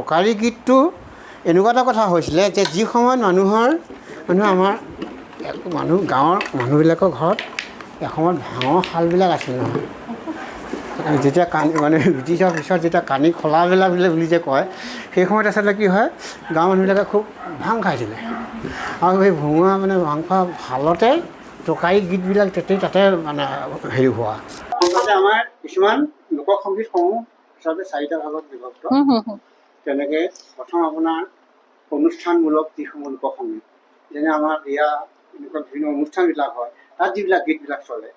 টোকাৰী গীতটো এনেকুৱা এটা কথা হৈছিলে যে যি সময়ত আমাৰ গাঁৱৰ মানুহবিলাকৰ ঘৰত এসময়ত ভাঙৰ শালবিলাক আছিল নহয় যেতিয়া কানি মানে ব্ৰিটিছৰ পিছত যেতিয়া কানি খোলাবিলাক বুলি যে কয় সেই সময়ত আচলতে কি হয় গাঁৱৰ মানুহবিলাকে খুব ভাং খাইছিলে আৰু সেই ভঙুৱা মানে ভাং খোৱা শালতে টোকাৰী গীতবিলাক তাতে মানে হেৰি হোৱা আমাৰ কিছুমান লোকসংগীতসমূহ আচলতে 4টা ভাগত বিভক্ত তেনেকৈ প্ৰথম আপোনাৰ অনুষ্ঠানমূলক যিসমূহ লোকসংগীত যেনে আমাৰ বিয়া এনেকুৱা বিভিন্ন অনুষ্ঠানবিলাক হয় তাত যিবিলাক গীতবিলাক চলে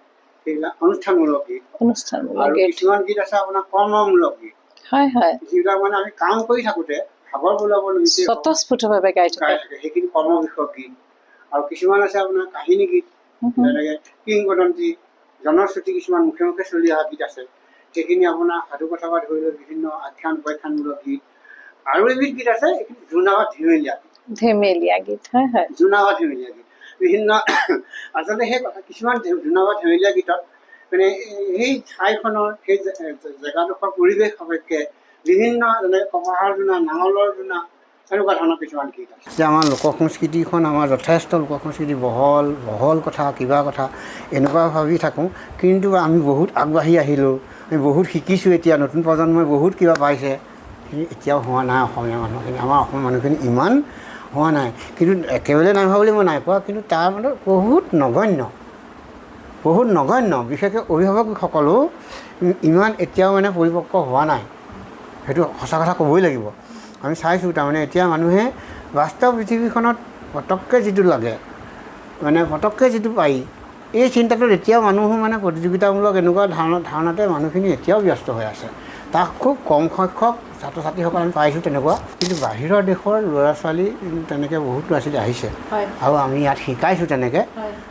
সেইবিলাক অনুষ্ঠানমূলক গীত আৰু কিছুমান গীত আছে আপোনাৰ কৰ্মমূলক গীত যিবিলাক মানে আমি কাম কৰি থাকোঁতে ভাগৰ বোলাব স্বতঃস্ফূৰ্তভাৱে গাই থাকে সেইখিনি কৰ্ম বিষয়ক গীত আৰু কিছুমান আছে আপোনাৰ কাহিনী গীত যেনেকৈ কিংবদন্তি জনশ্ৰুতি কিছুমান মুখে মুখে চলি অহা গীত আছে সেইখিনি আপোনাৰ সাধু কথা পৰা ধৰি লৈ বিভিন্ন আখ্যান উপাখ্যানমূলক গীত আৰু এবিধ গীত আছে এইখিনি জোনাবা ধেমেলীয়া গীত জোনাবা ধেমেলীয়া গীত বিভিন্ন আচলতে সেই কিছুমান জোনাবা ধেমেলীয়া গীতত মানে সেই ঠাইখনৰ সেই জেগাডোখৰ পৰিৱেশ সাপেক্ষে বিভিন্ন যেনে কপাহৰ জোনা নাঙলৰ জোনা এনেকুৱা ধৰণৰ কিছুমান গীত আছে যে আমাৰ লোক সংস্কৃতিখন আমাৰ যথেষ্ট লোক সংস্কৃতি বহল কথা কিবা কথা এনেকুৱা ভাবি থাকোঁ কিন্তু আমি বহুত আগবাঢ়ি আহিলোঁ আমি বহুত শিকিছোঁ এতিয়া নতুন প্ৰজন্মই বহুত কিবা পাইছে এতিয়াও হোৱা নাই অসমীয়া মানুহখিনি আমাৰ অসমীয়া মানুহখিনি ইমান হোৱা নাই কিন্তু একেবাৰে নাই হোৱা বুলি মই নাই কোৱা কিন্তু তাৰ মানে বহুত নগণ্য বিশেষকৈ অভিভাৱকসকলো ইমান এতিয়াও মানে পৰিপক্ক হোৱা নাই সেইটো সঁচা কথা ক'বই লাগিব আমি চাইছোঁ তাৰমানে এতিয়া মানুহে বাস্তৱ পৃথিৱীখনত পটককৈ যিটো লাগে মানে পটককৈ যিটো পাৰি এই চিন্তাটোত এতিয়াও মানুহ মানে প্ৰতিযোগিতামূলক এনেকুৱা ধাৰণাতে মানুহখিনি এতিয়াও ব্যস্ত হৈ আছে তাক খুব কম সংখ্যক ছাত্ৰ ছাত্ৰীসকল আমি পাইছোঁ তেনেকুৱা কিন্তু বাহিৰৰ দেশৰ ল'ৰা ছোৱালী তেনেকৈ বহুত ল'ৰা ছোৱালী আহিছে আৰু আমি ইয়াত শিকাইছোঁ তেনেকৈ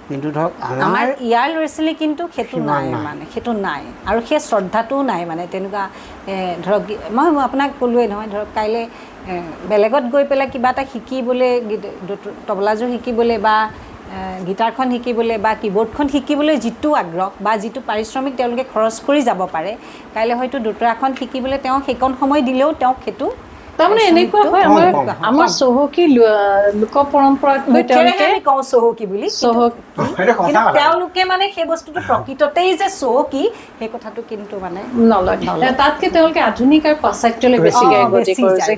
কিন্তু ধৰক আমাৰ ইয়াৰ ল'ৰা ছোৱালী কিন্তু সেইটো নাই আৰু সেই শ্ৰদ্ধাটোও নাই মানে তেনেকুৱা ধৰক মই আপোনাক ক'লোৱেই নহয় ধৰক কাইলৈ বেলেগত গৈ পেলাই কিবা এটা শিকিবলৈ তবলাযোৰ শিকিবলৈ বা গিটাৰখন শিকিবলৈ বা কীবৰ্ডখন শিকিবলৈ যিটো আগ্ৰহ বা যিটো পাৰিশ্ৰমিক তেওঁলোকে খৰচ কৰি যাব পাৰে কাইলৈ হয়তো দোতাৰাখন শিকিবলৈ তেওঁ সেইকণ সময় দিলেও তেওঁক সেইটো তাৰমানে এনেকুৱা হয় আমাৰ চহকী লোক পৰম্পৰাত আমি কওঁ চহকী বুলি কিন্তু তেওঁলোকে মানে সেই বস্তুটো প্ৰকৃততেই যে চহকী সেই কথাটো কিন্তু মানে নলয় তাতকৈ তেওঁলোকে আধুনিক আৰু পাশ্চাত্যলৈ বেছিকৈ গতি কৰিছে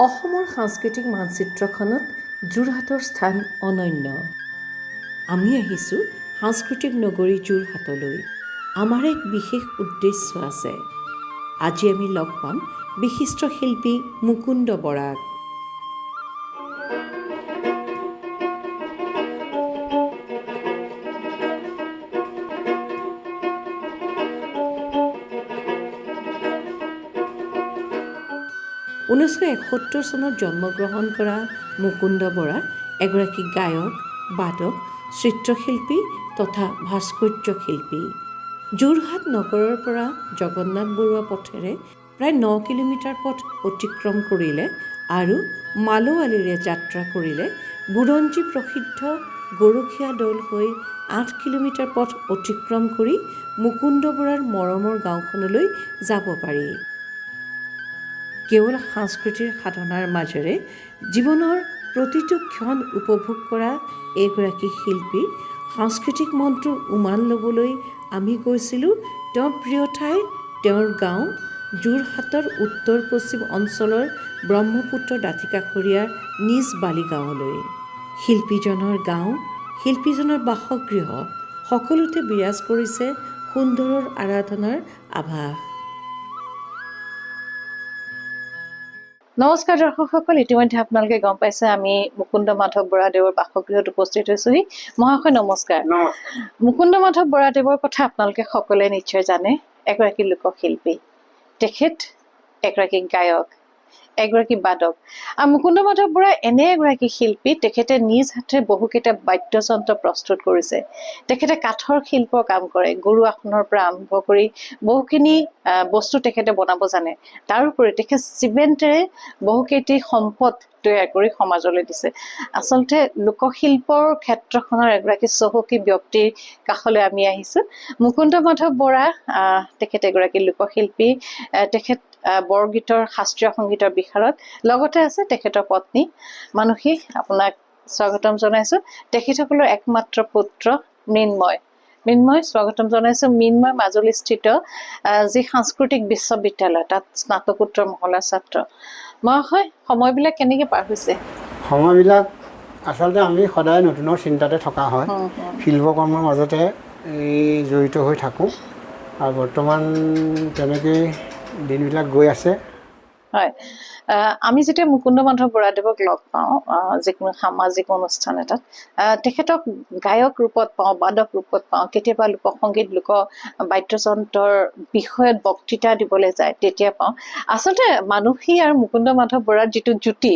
অসমৰ সাংস্কৃতিক মানচিত্ৰখনত যোৰহাটৰ স্থান অনন্য আমি আহিছোঁ সাংস্কৃতিক নগৰী যোৰহাটলৈ আমাৰ এক বিশেষ উদ্দেশ্য আছে আজি আমি লগ পাম বিশিষ্ট শিল্পী মুকুন্দ বৰাক (1971 চনত জন্মগ্ৰহণ কৰা মুকুন্দ বৰা এগৰাকী গায়ক বাদক চিত্ৰশিল্পী তথা ভাস্কৰ্য শিল্পী যোৰহাট নগৰৰ পৰা জগন্নাথ বৰুৱা পথেৰে প্ৰায় 9 কিলোমিটাৰ পথ অতিক্ৰম কৰিলে আৰু মালোৱালিৰে যাত্ৰা কৰিলে বুৰঞ্জী প্ৰসিদ্ধ গৰখীয়া দৌল হৈ 8 কিলোমিটাৰ পথ অতিক্ৰম কৰি মুকুন্দ বৰাৰ মৰমৰ গাঁওখনলৈ যাব পাৰি কেৱল সাংস্কৃতিৰ সাধনাৰ মাজেৰে জীৱনৰ প্ৰতিটো ক্ষণ উপভোগ কৰা এগৰাকী শিল্পী সাংস্কৃতিক মনটো উমান ল'বলৈ আমি গৈছিলোঁ তেওঁৰ প্ৰিয় ঠাই তেওঁৰ গাঁও যোৰহাটৰ উত্তৰ পশ্চিম অঞ্চলৰ ব্ৰহ্মপুত্ৰ দাঁতিকাষৰীয়াৰ নিজ বালিগাঁৱলৈ শিল্পীজনৰ গাঁও শিল্পীজনৰ বাসগৃহ সকলোতে বিৰাজ কৰিছে সুন্দৰৰ আৰাধনাৰ আভাস নমস্কাৰ দৰ্শকসকল ইতিমধ্যে আপোনালোকে গম পাইছে আমি মুকুন্দ মাধৱ বৰাদেৱৰ বাসগৃহত উপস্থিত হৈছোহি মহাশয় নমস্কাৰ মুকুন্দ মাধৱ বৰাদেৱৰ কথা আপোনালোকে সকলোৱে নিশ্চয় জানে এগৰাকী লোকশিল্পী তেখেত এগৰাকী গায়ক এগৰাকী বাদক। আৰু মুকুন্দ মাধৱ বৰা এনে এগৰাকী শিল্পী, তেখেতে নিজ হাতে বহুকেইটা বাদ্যযন্ত্ৰ প্ৰস্তুত কৰিছে। তেখেতে কাঠৰ শিল্পৰ কাম কৰে, গৰু আসনৰ পৰা আৰম্ভ কৰি বহুখিনি বস্তু তেখেতে বনাব জানে। তাৰোপৰি তেখেত চিমেণ্টেৰে বহুকেইটি সম্পদ তৈয়াৰ কৰি সমাজলৈ দিছে। আচলতে লোকশিল্পৰ ক্ষেত্ৰখনৰ এগৰাকী চহকী ব্যক্তিৰ কাষলৈ আমি আহিছোঁ। মুকুন্দ মাধৱ বৰা তেখেত এগৰাকী লোকশিল্পী, তেখেত বৰগীতৰ শাস্ত্ৰীয় সংগীতৰ বিশাৰদ, লগতে আছে তেখেতৰ পত্নী মানসী। আপোনাক স্বাগতম জনাইছোঁ। তেখেতসকলৰ একমাত্ৰ পুত্ৰ মৃন্ময়, স্বাগতম জনাইছোঁ। মৃন্ময় মাজুলীস্থিত যি সাংস্কৃতিক বিশ্ববিদ্যালয়, তাত স্নাতকোত্তৰ মহলাৰ ছাত্ৰ। মহাশয়, সময়বিলাক কেনেকৈ পাৰ হৈছে? সময়বিলাক আচলতে আমি সদায় নতুনৰ চিন্তাতে থকা হয়। শিল্পকৰ্মৰ মাজতে জড়িত হৈ থাকোঁ আৰু বৰ্তমান তেনেকৈয়ে দিনবিলাক গৈ আছে। হয়, আমি যেতিয়া মুকুন্দ মাধৱ বৰাদেৱক লগ পাওঁ যিকোনো সামাজিক অনুষ্ঠান এটাত, তেখেতক গায়ক ৰূপত পাওঁ, বাদক ৰূপত পাওঁ, কেতিয়াবা লোকসংগীত, লোক বাদ্যযন্ত্ৰৰ বিষয়ত বক্তৃতা দিবলৈ যায় তেতিয়া পাওঁ। আচলতে মানসী আৰু মুকুন্দ মাধৱ বৰাৰ যিটো জুতি,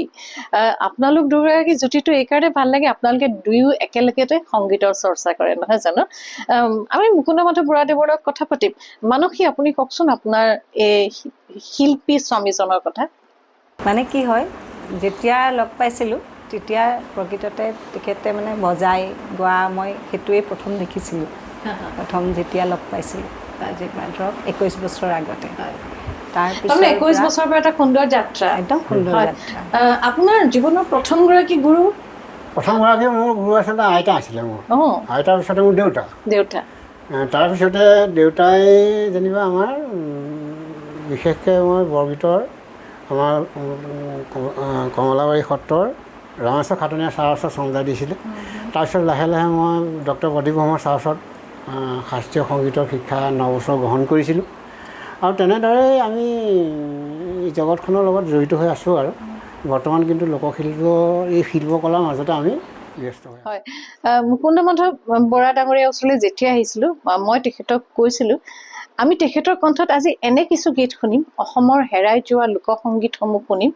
আপোনালোক দুগৰাকী জুতিটো এইকাৰণে ভাল লাগে, আপোনালোকে দুয়ো একেলগতে সংগীতৰ চৰ্চা কৰে, নহয় জানো? আমি মুকুন্দ মাধৱ বৰাদেৱৰ লগত কথা পাতিম। মানসী, আপুনি কওকচোন আপোনাৰ এই শিল্পী স্বামীজনৰ কথা। মানে কি হয়, যেতিয়া লগ পাইছিলোঁ তেতিয়া প্ৰকৃততে তেখেতে মানে বজাই গোৱা মই সেইটোৱেই প্ৰথম দেখিছিলোঁ। প্ৰথম যেতিয়া লগ পাইছিলোঁ, ধৰক 21 বছৰ আগতে। তাৰপিছত 21 বছৰৰ পৰা এটা সুন্দৰ যাত্ৰা, একদম সুন্দৰ যাত্ৰা। আপোনাৰ জীৱনৰ প্ৰথমগৰাকী গুৰু? প্ৰথমগৰাকী মোৰ গুৰু আচলতে আইতা আছিলে। মোৰ আইতাৰ পিছতে মোৰ দেউতা। তাৰপিছতে দেউতাই যেনিবা আমাৰ বিশেষকৈ মই বৰগীতৰ আমাৰ কমলাবাৰী সত্ৰৰ ৰামেশ্বৰ খাটনীয়া ছাৰৰ ওচৰত সংজ্ঞা দিছিলে। তাৰপিছত লাহে লাহে মই ডক্টৰ প্ৰদীপ বৰ্মা ছাৰৰ ওচৰত শাস্ত্ৰীয় সংগীতৰ শিক্ষা 9 বছৰ গ্ৰহণ কৰিছিলোঁ। আৰু তেনেদৰেই আমি জগতখনৰ লগত জড়িত হৈ আছোঁ। আৰু বৰ্তমান কিন্তু লোকশিল্পৰ এই শিল্পকলাৰ মাজতে আমি ব্যস্ত হৈ আছোঁ। হয়, মুকুন্দ মাধৱ বৰা ডাঙৰীয়াৰ ওচৰলৈ যেতিয়া আহিছিলোঁ, মই তেখেতক কৈছিলোঁ আমি তেখেতৰ কণ্ঠত আজি এনে কিছু গীত শুনিম, অসমৰ হেৰাই যোৱা লোকসংগীতসমূহ শুনিম,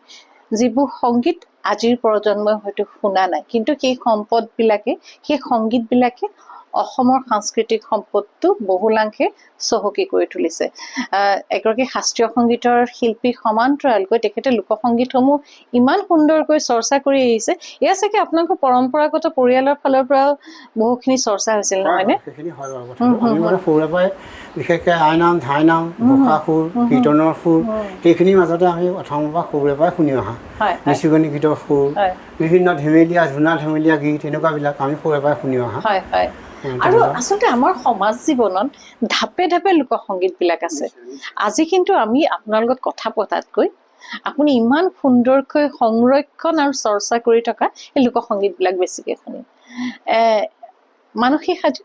যিবোৰ সংগীত আজিৰ প্ৰজন্মই হয়তো শুনা নাই, কিন্তু সেই সম্পদবিলাকে, সেই সংগীতবিলাকে অসমৰ সাংস্কৃতিক সম্পদটো বহুলাংশে চহকী কৰি তুলিছে। এগৰাকী শাস্ত্ৰীয় সংগীতৰ শিল্পী সমান্তৰালকৈ তেখেতে লোকসংগীতসমূহ ইমান সুন্দৰকৈ চৰ্চা কৰি আহিছে। এয়া চাগে আপোনালোকৰ পৰম্পৰাগত পৰিয়ালৰ ফালৰ পৰাও বহুখিনি চৰ্চা হৈছিল, নহয়নে? সেইখিনি হয় বাৰু কথাটো। আমি মানে সৰুৰে পৰাই বিশেষকৈ আইনাম, ধাইনাম, ঘোষা সুৰ, কীৰ্তনৰ সুৰ, সেইখিনিৰ মাজতে আমি প্ৰথমৰ পৰা সৰুৰে পৰাই শুনি অহা। নিচুকনি গীতৰ সুৰ, বিভিন্ন ধেমেলীয়া, জোনা ধেমেলীয়া গীত, এনেকুৱাবিলাক আমি সৰুৰে পৰাই শুনি অহা। আৰু আচলতে আমাৰ সমাজ জীৱনত ধাপে ধাপে লোকসংগীতবিলাক আছে। আজি কিন্তু আমি আপোনাৰ লগত কথা পতাতকৈ আপুনি ইমান সুন্দৰকৈ সংৰক্ষণ আৰু চৰ্চা কৰি থকা এই লোকসংগীতবিলাক বেছিকৈ শুনিম। মানসিক সাজু?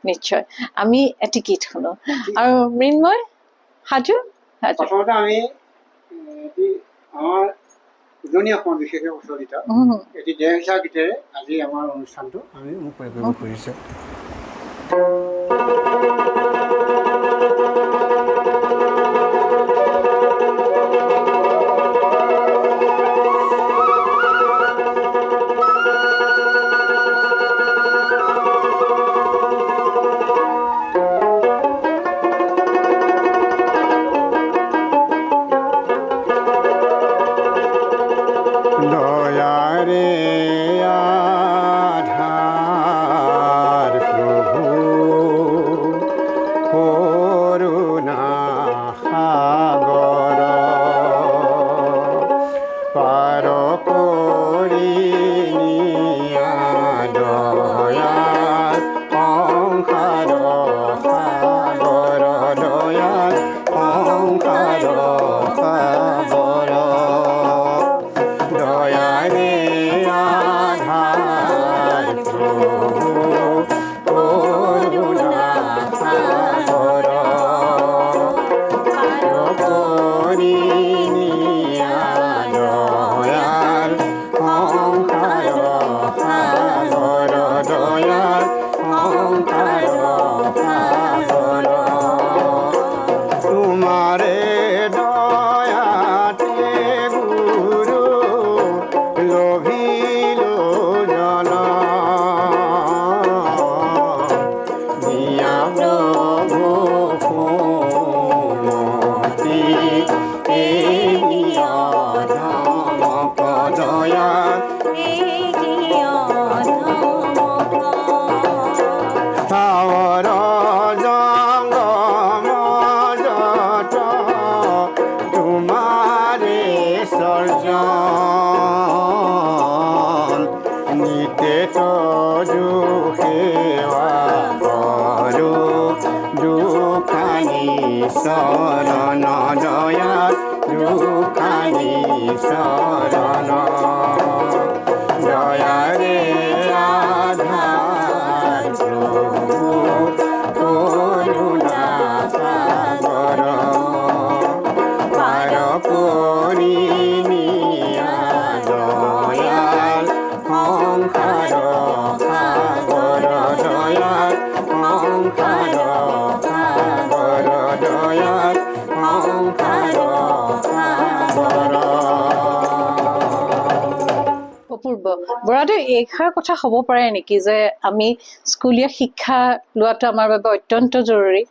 নিশ্চয়, আমি এটি গীত শুনো। আৰু মৃন্ময় সাজু? প্ৰথমতে আমি আমাৰ উজনি অসমৰ বিশেষকৈ প্ৰচলিত এটি দেহচা গীতেৰে আজি আমাৰ অনুষ্ঠানটো আমি মুকলি কৰিব খুজিছোঁ। তোমাৰে দয়াতে সেৱা কৰো দুখানি চৰণ দয়াল দুখানি চৰণ দয়াৰে আধাৰ প্ৰভু কৰুণা সাগৰ পাৰ কৰি নিয়া দয়াল সংসাৰ সাগৰ দয়াল সংসাৰ সাগৰ দয়াল সংসাৰ সাগৰ। অপূৰ্ব বৰাদেউ, এইষাৰ কথা হ'ব পাৰে নেকি যে আমি স্কুলীয়া শিক্ষা লোৱাটো আমাৰ বাবে অত্যন্ত জৰুৰী?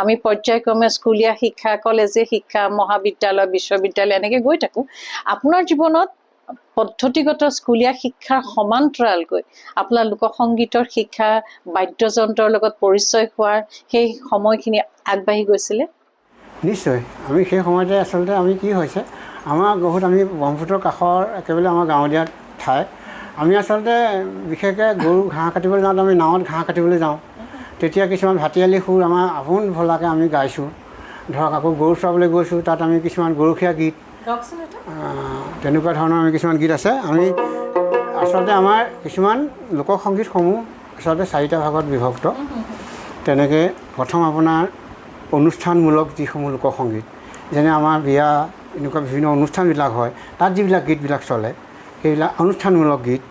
আমি পৰ্যায়ক্ৰমে স্কুলীয়া শিক্ষা, কলেজীয়া শিক্ষা, মহাবিদ্যালয়, বিশ্ববিদ্যালয় এনেকৈ গৈ থাকোঁ। আপোনাৰ জীৱনত পদ্ধতিগত স্কুলীয়া শিক্ষাৰ সমান্তৰালকৈ আপোনাৰ লোকসংগীতৰ শিক্ষা, বাদ্যযন্ত্ৰৰ লগত পৰিচয় হোৱাৰ সেই সময়খিনি আগবাঢ়ি গৈছিলে? নিশ্চয়। আমি সেই সময়তে আচলতে আমি কি হৈছে, আমাৰ বহুত আমি ব্ৰহ্মপুত্ৰৰ কাষৰ একেবাৰে আমাৰ গাঁৱলীয়া ঠাই। আমি আচলতে বিশেষকৈ গৰু ঘাঁহ কাটিবলৈ যাওঁতে আমি নাৱত ঘাঁহ কাটিবলৈ যাওঁ। তেতিয়া কিছুমান ভাটিয়ালি সুৰ আমাৰ আপোন ভলাকৈ আমি গাইছোঁ। ধৰক আকৌ গৰু চৰাবলৈ গৈছোঁ, তাত আমি কিছুমান গৰখীয়া গীত, তেনেকুৱা ধৰণৰ আমি কিছুমান গীত আছে। আমি আচলতে আমাৰ কিছুমান লোকসংগীতসমূহ আচলতে 4টা ভাগত বিভক্ত। তেনেকৈ প্ৰথম আপোনাৰ অনুষ্ঠানমূলক যিসমূহ লোকসংগীত, যেনে আমাৰ বিয়া এনেকুৱা বিভিন্ন অনুষ্ঠানবিলাক হয়, তাত যিবিলাক গীতবিলাক চলে সেইবিলাক অনুষ্ঠানমূলক গীত।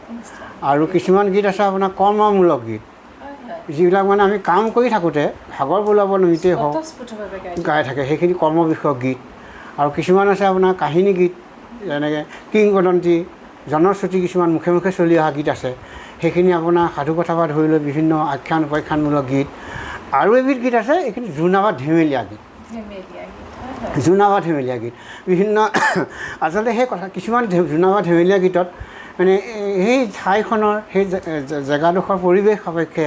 আৰু কিছুমান গীত আছে আপোনাৰ কৰ্মমূলক গীত, যিবিলাক মানে আমি কাম কৰি থাকোঁতে ভাগৰ বোলাব নিমিত্তেই হওক গাই থাকে, সেইখিনি কৰ্ম বিষয়ক গীত। আৰু কিছুমান আছে আপোনাৰ কাহিনী গীত, যেনেকৈ কিংবদন্তী জনশ্ৰুতি কিছুমান মুখে মুখে চলি অহা গীত আছে, সেইখিনি আপোনাৰ সাধু কথা পৰা ধৰি লৈ বিভিন্ন আখ্যান উপাখ্যানমূলক গীত। আৰু এবিধ গীত আছে, এইখিনি জোনা বা ধেমেলীয়া গীত, জোনা বা ধেমেলীয়া গীত বিভিন্ন আচলতে সেই কথা কিছুমান জোনা বা ধেমেলীয়া গীতত মানে সেই ঠাইখনৰ সেই জেগাডোখৰ পৰিৱেশ সাপেক্ষে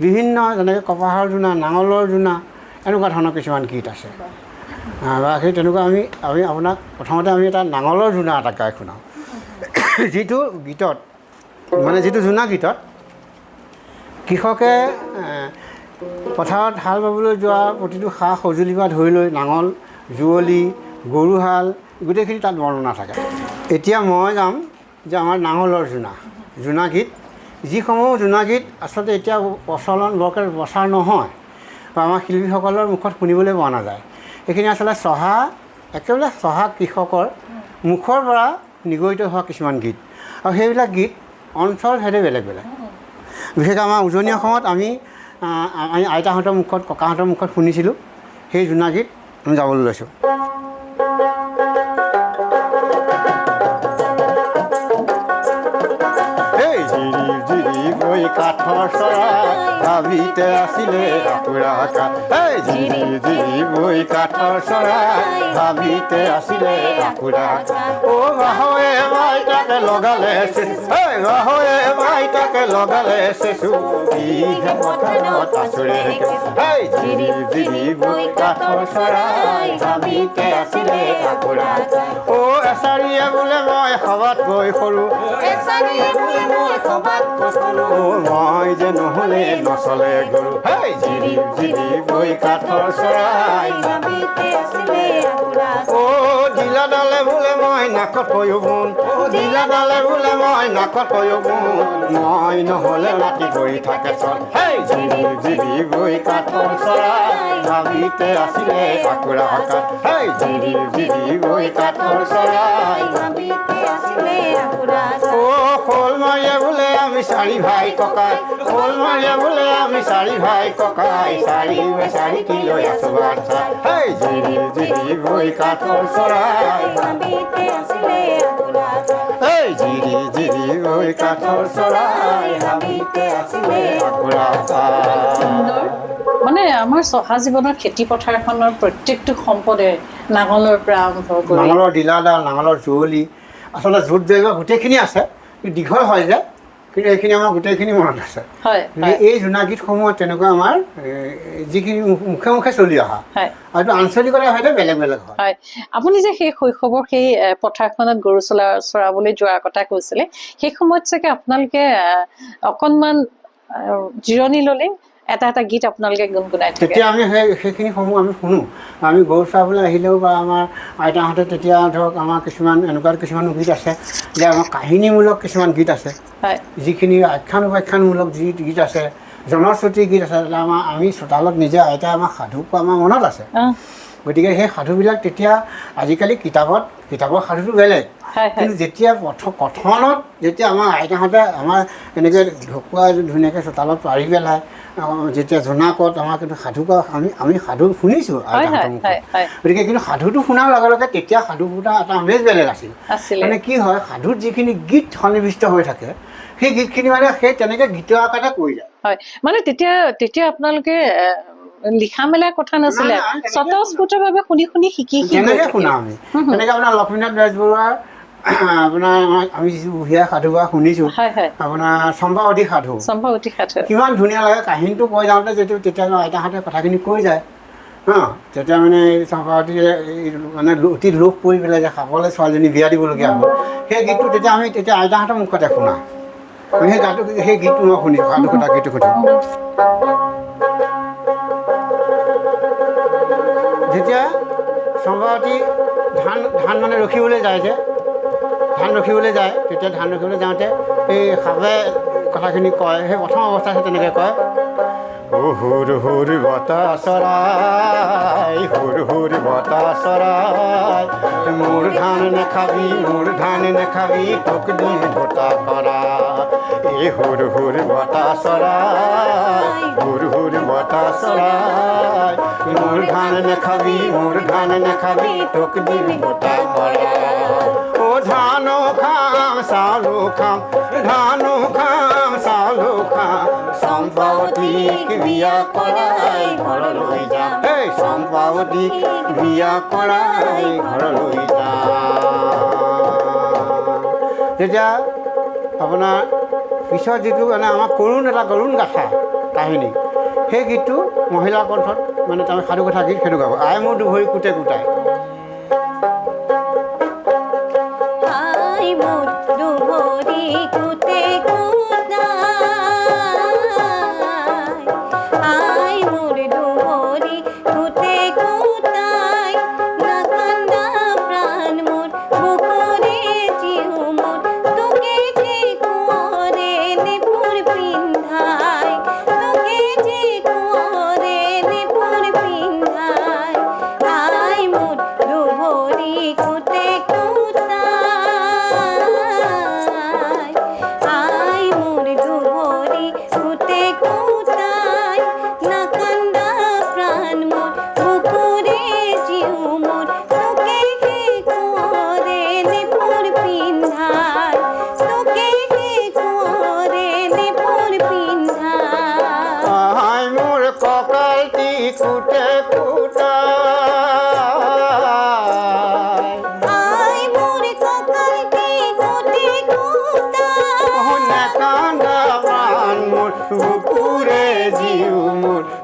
বিভিন্ন, যেনেকৈ কপাহৰ জোনা, নাঙলৰ জোনা, এনেকুৱা ধৰণৰ কিছুমান গীত আছে। বা সেই তেনেকুৱা আমি আপোনাক প্ৰথমতে আমি এটা নাঙলৰ জোনা এটা গাই শুনাওঁ। যিটো গীতত মানে যিটো জোনা গীতত কৃষকে পথাৰত হাল বাবলৈ যোৱা প্ৰতিটো সা সঁজুলিৰ পৰা ধৰি লৈ নাঙল, যুঁৱলি, গৰুহাল গোটেইখিনি তাত বৰ্ণনা থাকে। এতিয়া মই গাম যে আমাৰ নাঙলৰ জোনা গীত, যিসমূহ জোনা গীত আচলতে এতিয়া প্ৰচলন বৰকৈ প্ৰচাৰ নহয় বা আমাৰ শিল্পীসকলৰ মুখত শুনিবলৈ পোৱা নাযায়। এইখিনি আচলতে একেবাৰে চহা কৃষকৰ মুখৰ পৰা নিগৰিত হোৱা কিছুমান গীত। আৰু সেইবিলাক গীত অঞ্চলভেদে বেলেগ বেলেগ। বিশেষকৈ আমাৰ উজনি অসমত আমি আইতাহঁতৰ মুখত, ককাহঁতৰ মুখত শুনিছিলোঁ সেই জোনা গীত আমি গাবলৈ লৈছোঁ। কাঠৰ চৰাই ভাবিতে আছিলে আকুৰা কাঠ, জিৰি জিৰি বৈ কাঠৰ চৰাই ভাবিতে আছিলে আকুৰা। অ গাহৱে মাইতাকে লগালে চেচু, গাহৱে মাইতাকে লগালে চেচু, কিহে পথাৰত আচুৰে জিৰি জিৰি বৈ কাঠৰ চৰাই ভাবিতে আছিলে আকুৰা। অ এচাৰিয়ে বোলে মই সবাত গৈ সৰু, মই যে নহ'লে নচলে গৰু, জিৰি জিৰি বৈ কাঠৰ চৰাই। অ ঢিলাডালে বোলে মই নাকত পয়ো বোন, ঢিলাডালে বোলে মই নাকত পয়ো বোন, মই নহ'লে ৰাতি কৰি থাকে চল, জিৰি জিৰি বৈ কাঠৰ চৰাই ভাবিতে আছিলে আকুৰা হকাত, জিৰি জিৰি বৈ কাঠৰ চৰাই ভাবিতে আছিলে আকুৰা। অ শ'ল মাৰিয়ে বোলে আমি 4 ভাই ককাই, শ'ল মাৰিয়ে বোলে আমি 4 ভাই ককাই, 4 কিলো আছো বাচ্চা, জিৰি জিৰি বৈ কাঠৰ চৰাই ভাবিতে আছিলে আকুৰা। জিৰি জিৰি বৈ কাঠৰ চৰাই ভাবিতে আছিলে আকুৰা। মানে আমাৰ চহা জীৱনৰ খেতি পথাৰখনৰ প্ৰত্যেকটো সম্পদে নাঙলৰ পৰা আৰম্ভ কৰি নাঙলৰ ডিলাডাল, নাঙলৰ যুঁৱলি, আচলতে জোঁট জেগা গোটেইখিনি আছে। দীঘল হয় যে কিন্তু এইখিনি আমাৰ গোটেইখিনি মনত আছে। হয় এই জোনাকীতসমূহত তেনেকুৱা আমাৰ যিখিনি মুখে মুখে চলি অহা হয়তো আঞ্চলিকতাৰ সৈতে বেলেগ বেলেগ হয়। হয়, আপুনি যে সেই শৈশৱৰ সেই পথাৰখনত গৰু চৰাবলৈ যোৱাৰ কথা কৈছিলে, সেই সময়ত চাগে আপোনালোকে অকণমান জিৰণি ল'লে এটা এটা গীত আপোনালোকে গুণগুণাই থাকে। তেতিয়া আমি সেইখিনিসমূহ আমি শুনো। আমি গৰু চৰাবলৈ আহিলেও বা আমাৰ আইতাহঁতে তেতিয়া ধৰক আমাৰ কিছুমান এনেকুৱা কিছুমান গীত আছে যে আমাৰ কাহিনীমূলক কিছুমান গীত আছে, যিখিনি আখ্যান উপাখ্যানমূলক যি গীত আছে, জনশ্ৰুতি গীত আছে, আমি চোতালত নিজে আইতাই আমাক সাধু কোৱা আমাৰ মনত আছে। গতিকে সেই সাধুবিলাক তেতিয়া আজিকালি কিতাপৰ সাধুটো বেলেগ, কিন্তু যেতিয়া কথনত যেতিয়া আমাৰ আইতাহঁতে আমাৰ এনেকৈ ঢকুৱা ধুনীয়াকৈ চোতালত পাৰি পেলাই যেতিয়া জোনাকত আমাৰ কিন্তু সাধু কোৱা আমি সাধু শুনিছোঁ আইতাহঁতৰ মুখত। গতিকে কিন্তু সাধুটো শুনাৰ লগে লগে তেতিয়া সাধু শুনা এটা আমেজ বেলেগ আছিল। মানে কি হয়, সাধুত যিখিনি গীত সন্নিৱিষ্ট হৈ থাকে সেই গীতখিনি মানে সেই তেনেকৈ গীতৰ আকাৰে কৈ যায়। হয়, মানে তেতিয়া আপোনালোকে লিখা মেলাৰ কথা নাছিলে, স্বতঃস্ফূৰ্তভাৱে শুনি শিকি তেনেকৈ শুনা আমি। তেনেকৈ আপোনাৰ লক্ষ্মীনাথ বেজবৰুৱাৰ আপোনাৰ আমি যিটো বুঢ়ীয়া সাধু বা শুনিছোঁ, আপোনাৰ চম্পাৱতী সাধু কিমান ধুনীয়া লাগে। কাহিনীটো কৈ যাওঁতে তেতিয়া আইতাহঁতে কথাখিনি কৈ যায় তেতিয়া মানে চম্পাৱতী মানে অতি লোভ পৰি পেলাই যে খাবলৈ ছোৱালীজনী বিয়া দিবলগীয়া হ'ল, সেই গীতটো তেতিয়া আইতাহঁতৰ মুখতে শুনা। সেই গীতটো মই শুনিছোঁ, সাধু কথা গীতটো শুনিছোঁ। যেতিয়া চম্পাৱতী ধান মানে ৰখিবলৈ যায় তেতিয়া ধান ৰখিবলৈ যাওঁতে এই সাপে কথাখিনি কয়। সেই প্ৰথম অৱস্থাত তেনেকৈ কয়, হুৰ হুৰ বতাহ চৰাই, হুৰ হুৰ বতাহ চৰাই, মোৰ ধান নেখাবি তোক দিম ভোটা কৰা। এই হুৰ হুৰ বতাহ চৰাই, হুৰ হুৰ বতাহ চৰাই, মোৰ ধান নেখাবি তোক দিম ভোটা কৰা। ও ধানো খাম চাউলো খাম, চম্পাৱতীক বিয়া কৰাই ঘৰলৈ যাম, চম্পাৱতীক বিয়া কৰাই ঘৰলৈ যাম। তেতিয়া আপোনাৰ পিছত যিটো মানে আমাৰ কৰুণ গাথা কাহিনী, সেই গীতটো মহিলাৰ কণ্ঠত মানে তাৰ সাধু কথা গীত সেইটো গাব। আই মোৰ দুভৰি কুটে কুটাই,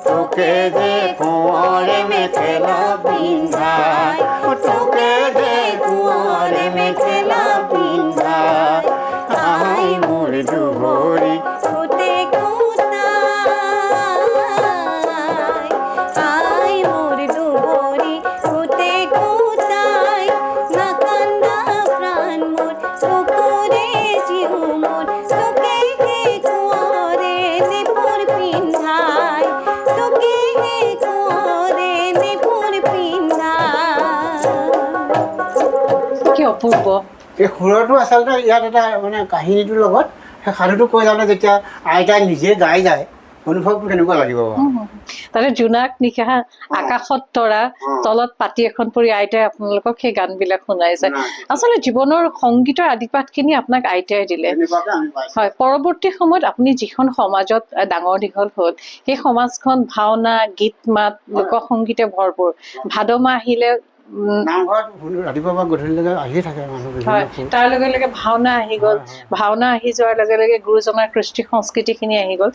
তোকে যে কোঁৱৰে মেখেলা পিন্ধাই, তোকে যে কোঁৱৰে মেখেলা পিন্ধাই, আই মোৰ দুভৰি কুটে কুটাই, আই মোৰ দুভৰি কুটে কুটাই, নাকান্দা প্ৰাণ মোৰ বুকুৰে জীৱ মোৰ, তোকে হে কোঁৱৰে নিপুৰ পিন্ধাই, তোকে হে কোঁৱৰে নিপুৰ পিন্ধাই। কি অপূৰ্ব! এই সুৰটো আচলতে ইয়াত এটা মানে কাহিনীটোৰ লগত সেই সাধুটো কৈ যাওঁতে যেতিয়া আইতাই নিজে গাই যায়, অনুভৱটো কেনেকুৱা লাগিব বাৰু? তাতে জোনাক নিশা, আকাশত তৰা, তলত পাতি এখন পৰি আইতাই আপোনালোকক সেই গানবিলাক শুনাইছে। আচলতে জীৱনৰ সংগীতৰ আদিপাঠখিনি আপোনাক আইতাই দিলে। হয়, পৰৱৰ্তী সময়ত আপুনি যিখন সমাজত ডাঙৰ দীঘল হ'ল, সেই সমাজখন ভাওনা, গীত মাত, লোকসংগীতে ভৰপূৰ। ভাদ মাহ আহিলে নামঘৰত ৰাতিপুৱা পৰা গধূলিলৈকে আহিয়ে থাকে মানুহ বিভিন্ন হয়, ফুল। তাৰ লগে লগে ভাওনা আহি গ'ল, ভাওনা আহি যোৱাৰ লগে লগে গুৰুজনাৰ কৃষ্টি সংস্কৃতিখিনি আহি গ'ল।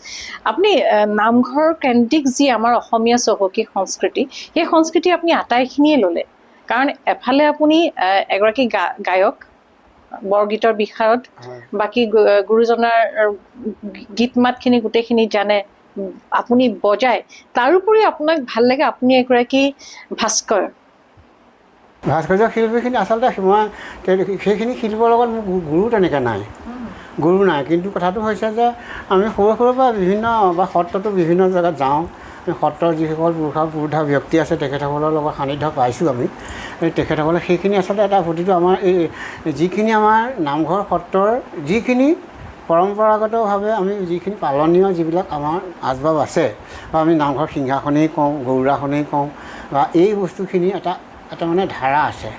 আপুনি নামঘৰ কেন্দ্ৰিক যি আমাৰ অসমীয়া চহকী সংস্কৃতি, সেই সংস্কৃতি আপুনি আটাইখিনিয়ে ল'লে। কাৰণ এফালে আপুনি এগৰাকী গায়ক, বৰগীতৰ বিষয়ত, হয়। বাকী গুৰুজনাৰ গীত মাতখিনি গোটেইখিনি জানে, আপুনি বজায়, তাৰোপৰি আপোনাক ভাল লাগে আপুনি এগৰাকী ভাস্কৰ। ভাস্কৰ্য শিল্পীখিনি আচলতে মই সেইখিনি শিল্পৰ লগত মোৰ গুৰু তেনেকৈ নাই, গুৰু নাই। কিন্তু কথাটো হৈছে যে আমি সৰুৰে পৰা বিভিন্ন বা সত্ৰতো বিভিন্ন জেগাত যাওঁ। সত্ৰৰ যিসকল পুৰুষা ব্যক্তি আছে তেখেতসকলৰ লগত সান্নিধ্য পাইছোঁ আমি। তেখেতসকলে সেইখিনি আচলতে এটা প্ৰতিটো আমাৰ এই যিখিনি আমাৰ নামঘৰ সত্ৰৰ যিখিনি পৰম্পৰাগতভাৱে আমি যিখিনি পালনীয় যিবিলাক আমাৰ আচবাব আছে, বা আমি নামঘৰ সিংহাসনেই কওঁ, গৌৰাসনেই কওঁ, বা এই বস্তুখিনি এটা মানে ধাৰা আছে।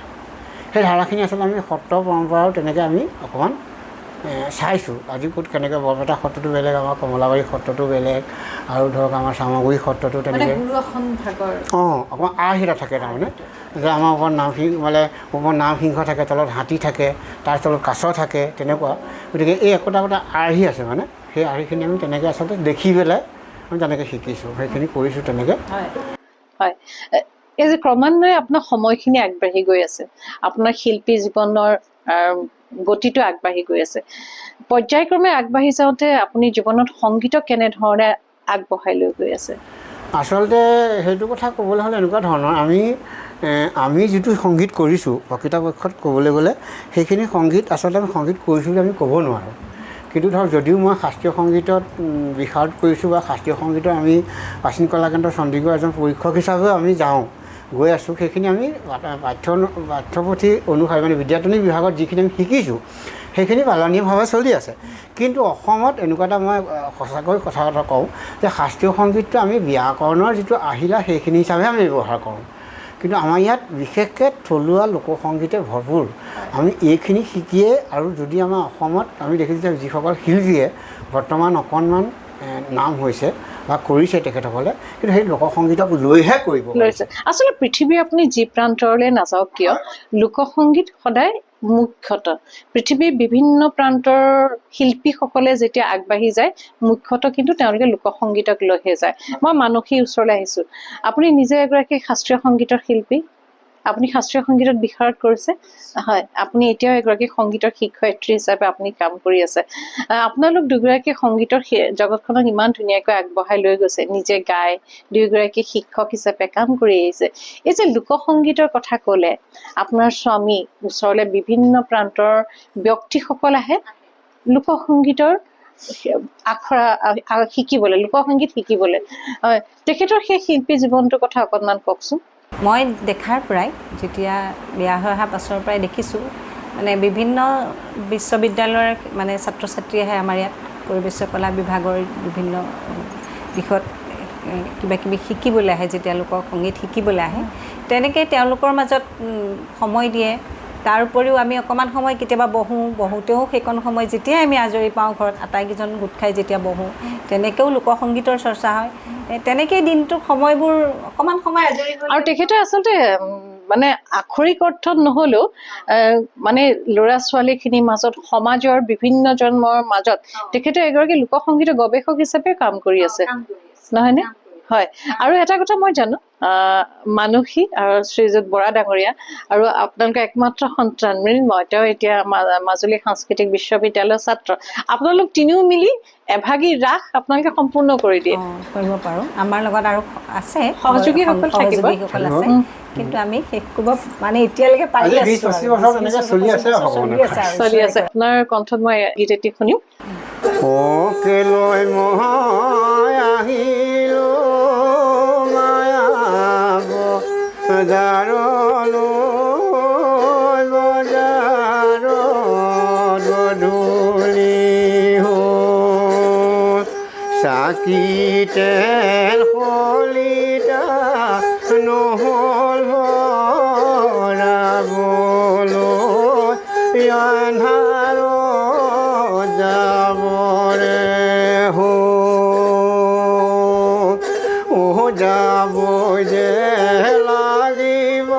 সেই ধাৰাখিনি আচলতে আমি সত্ৰ পৰম্পৰাও তেনেকৈ আমি অকণমান চাইছোঁ। আজি ক'ত কেনেকৈ বৰপেটা সত্ৰটো বেলেগ, আমাৰ কমলাবাৰী সত্ৰটো বেলেগ, আৰু ধৰক আমাৰ চামগুৰি সত্ৰটো তেনেকৈ অকণমান আৰ্হি এটা থাকে। তাৰমানে যে আমাৰ ওপৰত ওপৰত নামসিংহ থাকে, তলত হাতী থাকে, তাৰ তলত কাছ থাকে, তেনেকুৱা। গতিকে এই একোটা আৰ্হি আছে। মানে সেই আৰ্হিখিনি আমি তেনেকৈ আচলতে দেখি পেলাই আমি তেনেকৈ শিকিছোঁ, সেইখিনি কৰিছোঁ তেনেকৈ। হয়, এই যে ক্ৰমান্বয়ে আপোনাৰ সময়খিনি আগবাঢ়ি গৈ আছে, আপোনাৰ শিল্পী জীৱনৰ গতিটো আগবাঢ়ি গৈ আছে, পৰ্যায়ক্ৰমে আগবাঢ়ি যাওঁতে আপুনি জীৱনত সংগীতক কেনেধৰণে আগবঢ়াই লৈ গৈ আছে? আচলতে সেইটো কথা ক'বলৈ হ'লে এনেকুৱা ধৰণৰ, আমি যিটো সংগীত কৰিছোঁ প্ৰকৃতপক্ষত ক'বলৈ গ'লে সেইখিনি সংগীত আচলতে আমি সংগীত কৰিছোঁ বুলি আমি ক'ব নোৱাৰোঁ। কিন্তু ধৰক যদিও মই শাস্ত্ৰীয় সংগীতত বিষাৰদ কৰিছোঁ, বা শাস্ত্ৰীয় সংগীতৰ আমি প্ৰাচীন কলাকেন্দ্ৰ চণ্ডীগড় এজন পৰীক্ষক হিচাপেও আমি গৈ আছোঁ। সেইখিনি আমি পাঠ্যপুথি অনুসাৰে মানে বিদ্যায়তনিক বিভাগত যিখিনি আমি শিকিছোঁ সেইখিনি পালনীয়ভাৱে চলি আছে। কিন্তু অসমত এনেকুৱা এটা মই সঁচাকৈ কথা কওঁ যে শাস্ত্ৰীয় সংগীতটো আমি ব্যাকৰণৰ যিটো আহিলা সেইখিনি হিচাপে আমি ব্যৱহাৰ কৰোঁ। কিন্তু আমাৰ ইয়াত বিশেষকৈ থলুৱা লোকসংগীতে ভৰপূৰ। আমি এইখিনি শিকিয়ে, আৰু যদি আমাৰ অসমত আমি দেখিছোঁ যে যিসকল শিল্পীয়ে বৰ্তমান অকণমান নাম হৈছে বা কৰিছে তেখেতসকলে, কিন্তু সেই লোকসংগীতক লৈহে কৰিব লৈছে। আচলতে পৃথিৱীৰ আপুনি যি প্ৰান্তৰলৈ নাযাওক কিয়, লোকসংগীত সদায় মুখ্যতঃ পৃথিৱীৰ বিভিন্ন প্ৰান্তৰ শিল্পীসকলে যেতিয়া আগবাঢ়ি যায়, মুখ্যতঃ কিন্তু তেওঁলোকে লোকসংগীতক লৈহে যায়। মই মানসীৰ ওচৰলৈ আহিছোঁ। আপুনি নিজে এগৰাকী শাস্ত্ৰীয় সংগীতৰ শিল্পী, আপুনি শাস্ত্ৰীয় সংগীতত বিষাৰদ কৰিছে। হয়, আপুনি এতিয়াও এগৰাকী সংগীতৰ শিক্ষয়িত্ৰী হিচাপে আপুনি কাম কৰি আছে। আপোনালোক দুগৰাকী সংগীতৰ জগতখনক ইমান ধুনীয়াকৈ আগবঢ়াই লৈ গৈছে, নিজে গাই, দুয়োগৰাকী শিক্ষক হিচাপে কাম কৰি আহিছে। এই যে লোকসংগীতৰ কথা ক'লে, আপোনাৰ স্বামী ওচৰলৈ বিভিন্ন প্ৰান্তৰ ব্যক্তিসকল আহে লোকসংগীতৰ আখৰা শিকিবলৈ, লোকসংগীত শিকিবলৈ। তেখেতৰ সেই শিল্পী জীৱনটোৰ কথা অকণমান কওকচোন। মই দেখাৰ পৰাই, যেতিয়া বিয়া হৈ অহা পাছৰ পৰাই দেখিছোঁ, মানে বিভিন্ন বিশ্ববিদ্যালয়ৰ মানে ছাত্ৰ ছাত্ৰী আহে আমাৰ ইয়াত, পৰিৱেশ কলা বিভাগৰ বিভিন্ন দিশত কিবা কিবি শিকিবলৈ আহে। যেতিয়া লোকসংগীত শিকিবলৈ আহে, তেনেকৈ তেওঁলোকৰ মাজত সময় দিয়ে। তাৰ উপৰিও আমি অকণমান সময় কেতিয়াবা বহোঁতেও সেইকণ সময় যেতিয়াই আমি আজৰি পাওঁ, ঘৰত আটাইকেইজন গোট খাই যেতিয়া বহোঁ, তেনেকৈও লোকসংগীতৰ চৰ্চা হয়। তেনেকেই দিনটোৰ সময়বোৰ অকণমান সময় আজৰি হয়। আৰু তেখেতে আচলতে মানে আক্ষৰিক অৰ্থত নহ'লেও মানে ল'ৰা ছোৱালীখিনিৰ মাজত, সমাজৰ বিভিন্ন জন্মৰ মাজত তেখেতে এগৰাকী লোকসংগীতৰ গৱেষক হিচাপে কাম কৰি আছে, নহয়নে? হয়। আৰু এটা কথা মই জানো, মানসী আৰু শ্ৰীযুত বৰা ডাঙৰীয়া আৰু আপোনালোকৰ একমাত্ৰ সন্তান মৃন্ময়, তেওঁ এতিয়া মাজুলী সাংস্কৃতিক বিশ্ববিদ্যালয়ৰ ছাত্ৰ। আপোনালোক তিনিও মিলি এভাগী ৰাস আপোনালোকে সম্পূৰ্ণ কৰি দিয়ে। কৰিব পাৰোঁ। আমাৰ লগত আৰু আছে সহযোগীসকল আছে, কিন্তু আমি শেষ কৰিব মানে এতিয়ালৈকে পাৰি আছোঁ। চলি আছে। আপোনাৰ কণ্ঠত মই গীত এটি শুনিম। কেলৈ মই আহিলো মায়া বজাৰলৈ, বজাৰত গধূলি হ'ল, চাকি তেল শলিতা নহ'ল ভৰাবলৈ, আন্ধাৰত যাবৰে হ'ল, যাব যে লাগিব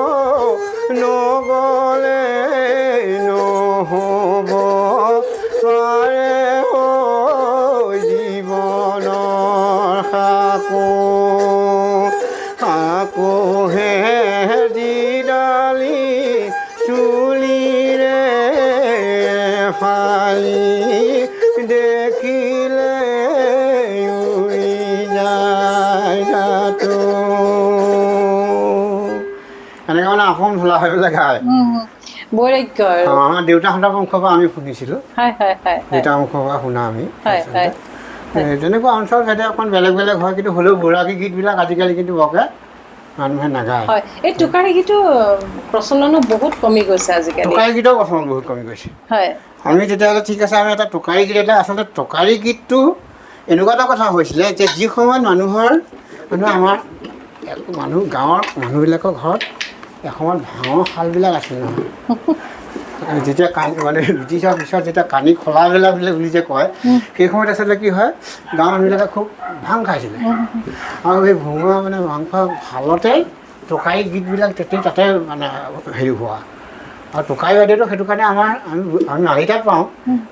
মানে আপোন ভোলা হৈ পেলাই গায়। বৈৰাগ্য আৰু আমাৰ দেউতাহঁতৰ মুখৰ পৰা আমি শুনিছিলোঁ, হয় হয় হয় দেউতাৰ মুখৰ পৰা শুনা আমি। হয় হয় তেনেকুৱা অঞ্চল ভেদে অকণ বেলেগ বেলেগ হয়, কিন্তু হ'লেও বৈৰাগী গীতবিলাক আজিকালি কিন্তু বৰকৈ মানুহে নাগায়। হয়। এই টোকাৰী গীতো প্ৰচলনো বহুত কমি গৈছে আজিকালি। টোকাৰী গীতৰ প্ৰচলন বহুত কমি গৈছে। হয় আমি তেতিয়াহ'লে ঠিক আছে, আমি এটা টোকাৰী গীত এটা, আচলতে টোকাৰী গীতটো এনেকুৱা এটা কথা হৈছিলে যে যি সময়ত মানুহ গাঁৱৰ মানুহবিলাকৰ ঘৰত এসময়ত ভাঙৰ শালবিলাক আছিল নহয়। যেতিয়া মানে ব্ৰিটিছৰ পিছত যেতিয়া কানি খলাবিলাক বুলি যে কয়, সেই সময়ত আচলতে কি হয়, গাঁৱৰ মানুহবিলাকে খুব ভাং খাইছিলে। আৰু সেই ভঙা মানে মাংস শালতে টোকাৰী গীতবিলাক তাতে মানে হেৰি হোৱা। আৰু টোকাৰী বাদ্যটো সেইটো কাৰণে আমি মালিতাত পাওঁ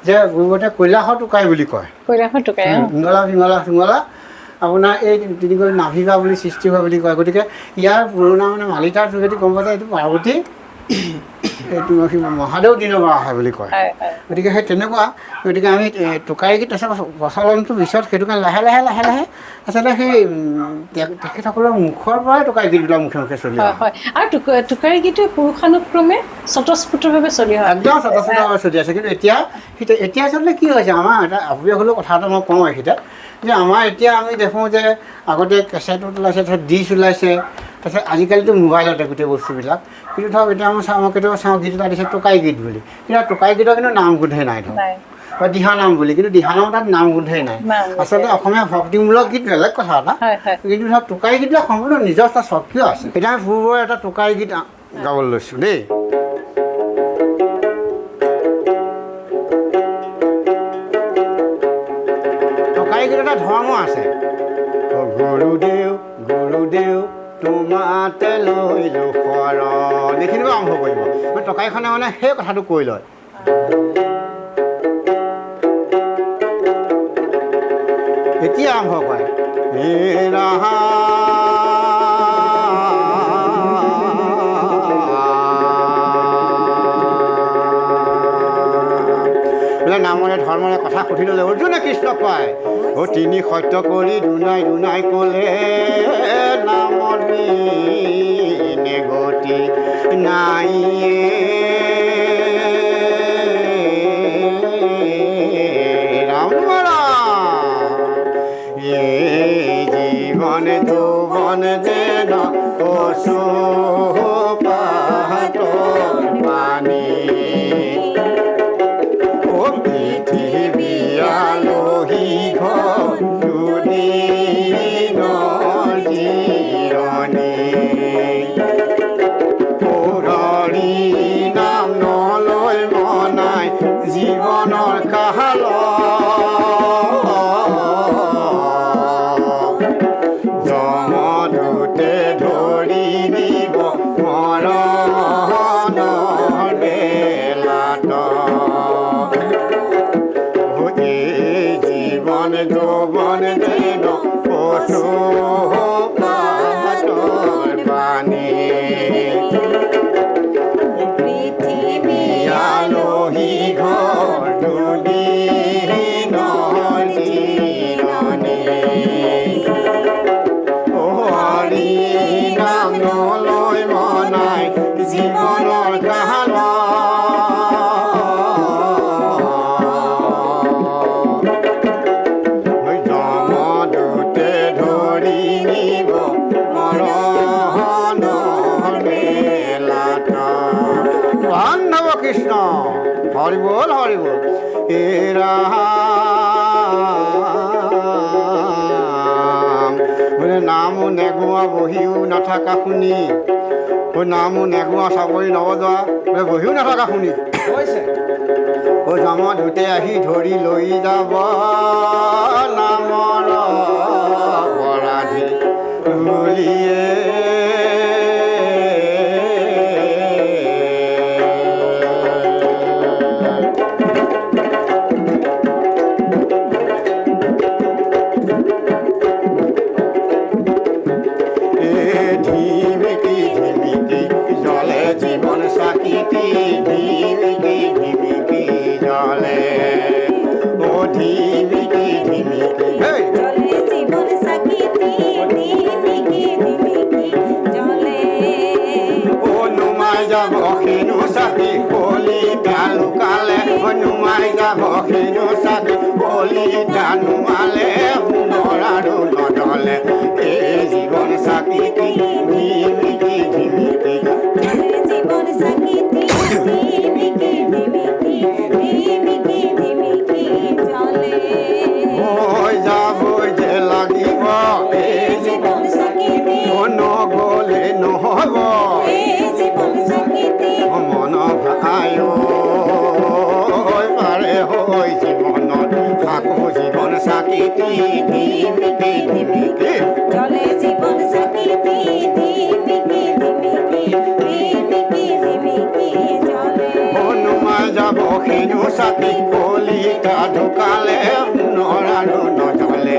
যে পূৰ্বতে কৈলাশৰ টোকাৰী বুলি কয়। কৈলাশৰ টোকাৰী চিঙলা আপোনাৰ এই তেনেকৈ নাভিবা বুলি সৃষ্টি হোৱা বুলি কয়। গতিকে ইয়াৰ পুৰণা মানে মালিতাৰ যোগেদি গম পোৱা যায় এইটো পাৰ্বতী এইটো মহাদেৱ দিনৰ পৰা আহে বুলি কয়। গতিকে সেই তেনেকুৱা, গতিকে আমি টোকাৰী গীত আচলতে প্ৰচলনটো পিছত সেইটো কাৰণে লাহে লাহে আচলতে সেই তেখেতসকলৰ মুখৰ পৰাই টোকাৰী গীতবিলাক মুখে মুখে চলি হয় হয়। আৰু টোকাৰী গীতে পুৰুষানুক্ৰমে স্বতঃস্ফূৰ্তভাৱে চলি হয়, একদম স্বতঃস্ফূৰ্তভাৱে চলি আছে। কিন্তু এতিয়া আচলতে কি হৈছে, আমাৰ এটা আভ্যাস হ'লেও কথা এটা মই কওঁ এইখিনিতে, যে আমাৰ এতিয়া আমি দেখোঁ যে আগতে কেছেটত ওলাইছে, তাৰপিছত ডিছ ওলাইছে, তাৰপিছত আজিকালিতো মোবাইলতে গোটেই বস্তুবিলাক। কিন্তু ধৰক এতিয়া মই কেতিয়াবা চাওঁ গীত এটা দিছে টোকাৰী গীত বুলি, কিন্তু টোকাৰী গীতৰ কিন্তু নাম গোন্ধেই নাই ধৰক, বা দিহানাম বুলি, কিন্তু দিহানামৰ তাত নাম গোন্ধেই নাই। আচলতে অসমীয়া ভক্তিমূলক গীত বেলেগ কথা এটা, কিন্তু ধৰক টোকাৰী গীতবিলাক সম্পূৰ্ণ নিজৰ এটা স্বকীয় আছে। এতিয়া আমি পূৰ্বৰ এটা টোকাৰী গীত গাবলৈ লৈছোঁ দেই। টোকাৰী গীত এটা ধৰ্ম আছে। গুৰুদেউ তোমাতে লৈলো শৰণ, এইখিনিৰ পৰা আৰম্ভ কৰিব। মানে টোকাৰীখনে মানে সেই কথাটো কৈ লয়। এতিয়া আৰম্ভ কৰে বোলে নামৰে ধৰ্মৰে কথা সুধি ল'লে অৰ্জুনে কৃষ্ণক পায়, তিনি সত্য কৰি দুনাই ক'লে, নামৰ গতি নাই জীবন যৌবন যেন কচু পাহাতৰ পানী, পৃথিৱী আলহী ঘৰ দুদিনৰ জিৰণি, পৌৰৰি নাম নলৈ মনাই জীৱনৰ কাহাল, জমদূতে ধৰি নিব মৰণৰ বেলাত, জীবন যৌবন যেন কচু পাহাতৰ পানী, পৃথিৱী আলহী ঘৰ দুদিনৰ জিৰণি, হৰি নাম নলৈ মনাই জীৱনৰ কাহাল, জমদূতে ধৰি নিব মৰণৰ বেলাত। বান্ধৱ কৃষ্ণ হৰি বল হে ৰাম, বোলে নামো নেগোৱা বহিও নাথাকা শুনি, নামো নেগোৱা চাকৰি নবজোৱা বোলে বহিও নাথাকা শুনি, জমদূতে আহি ধৰি লৈ যাব নামৰ অপৰাধী বুলিয়ে, ধিমিকি জলে জীৱন চাকিটি, ধিমিকি জলে, ও ধিমিকি জলে জীৱন চাকিটি, ধিমিকি জলে, ও নুমাই যাব সিনো চাকি কলিতা নুমালে সোণৰ আৰু নদলে এই জীৱন চাকি ধিমিকি ধিমিকি জীৱন চাকিতি ধিমিকি ধিমিকি ধিমিকি ধিমিকি জ্বলে হৈ যাবই যে লাগিব এই জীৱন চাকিতি নগ'লে নহ'ব এই জীৱন চাকিতি মন ভায় পাৰে হৈ জীৱনত আকৌ জীৱন চাকিতি ধিমিকি ধিমিকি জ্বলে জীৱন চাকিতি ধিমিকি ধিমিকি ধিমিকি ধিমিকি জ্বলে নুমাই যাব সিনো চাকি কলিতা ঢুকালে সোণৰ আৰু নজ্বলে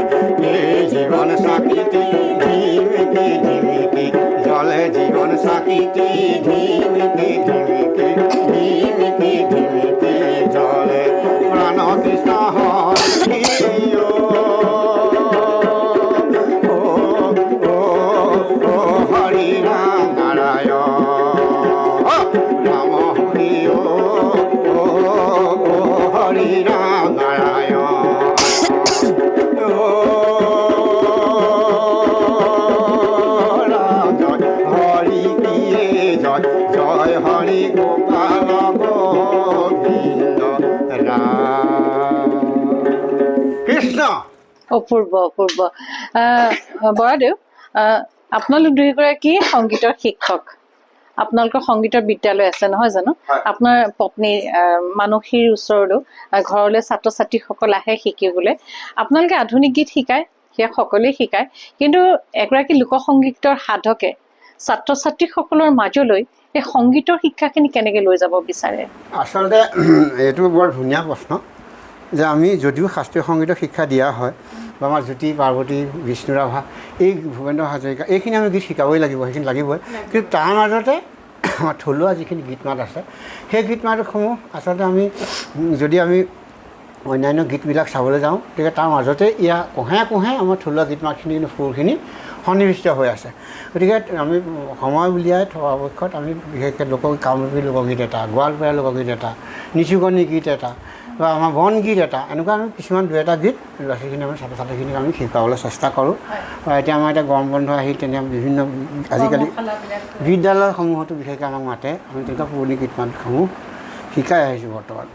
এই জীৱন চাকিতি ধিমিকি ধিমিকি জ্বলে জীৱন চাকিতি ধিমিকি ধিমিকি ধিমিকি ধিমিকি জ্বলে প্ৰাণ কৃষ্ণ হৰি হৰি ৰাম নাৰায়ণ ৰাম হৰি হৰি ৰাম নাৰায়ণ ৰাম জয় হৰি কিয়ে জয় জয় হৰি গোপাল গোবিন্দ ৰাম কৃষ্ণ অপূৰ্ব অপূৰ্ব বৰাদেউ আপোনালোক দুয়োগৰাকী সংগীতৰ শিক্ষক আপোনালোকৰ সংগীতৰ বিদ্যালয় আছে নহয় জানো হয়। আপোনাৰ পত্নী মানসীৰ ওচৰলৈ ঘৰলৈ ছাত্ৰ ছাত্ৰীসকল আহে শিকিবলৈ আপোনালোকে আধুনিক গীত শিকায় সেয়া সকলোৱে শিকায় কিন্তু এগৰাকী লোকসংগীতৰ সাধকে ছাত্ৰ ছাত্ৰীসকলৰ মাজলৈ এই সংগীতৰ শিক্ষাখিনি কেনেকৈ লৈ যাব বিচাৰে আচলতে এইটো বৰ ধুনীয়া প্ৰশ্ন যে আমি যদিও শাস্ত্ৰীয় সংগীতৰ শিক্ষা দিয়া হয় বা আমাৰ জ্যোতি পাৰ্বতী বিষ্ণুৰাভা এই ভূপেন্দ্ৰ হাজৰিকা এইখিনি আমি গীত শিকাবই লাগিব সেইখিনি লাগিবই কিন্তু তাৰ মাজতে আমাৰ থলুৱা যিখিনি গীত মাত আছে সেই গীত মাতসমূহ আচলতে আমি যদি আমি অন্যান্য গীতবিলাক চাবলৈ যাওঁ গতিকে তাৰ মাজতে ইয়াৰ কোহে কোহে আমাৰ থলুৱা গীত মাতখিনি কিন্তু সুৰখিনি সন্নিৱিষ্ট হৈ আছে গতিকে আমি সময় উলিয়াই থকা পক্ষত আমি বিশেষকৈ কামৰূপী লোকগীত এটা গোৱালপৰীয়া লোকগীত এটা নিচুকনি গীত এটা বা আমাৰ বনগীত এটা এনেকুৱা আমি কিছুমান দুই এটা গীত ল'ৰা ছোৱালীখিনি আমি ছাত্ৰ ছাত্ৰীখিনিক আমি শিকাবলৈ চেষ্টা কৰোঁ এতিয়া আমাৰ এতিয়া গৰম বন্ধ আহি তেনে বিভিন্ন আজিকালি বিদ্যালয়সমূহতো বিশেষকৈ আমাক মাতে আমি তেনেকুৱা পুৰণি গীত মাতসমূহ শিকাই আহিছোঁ বৰ্তমান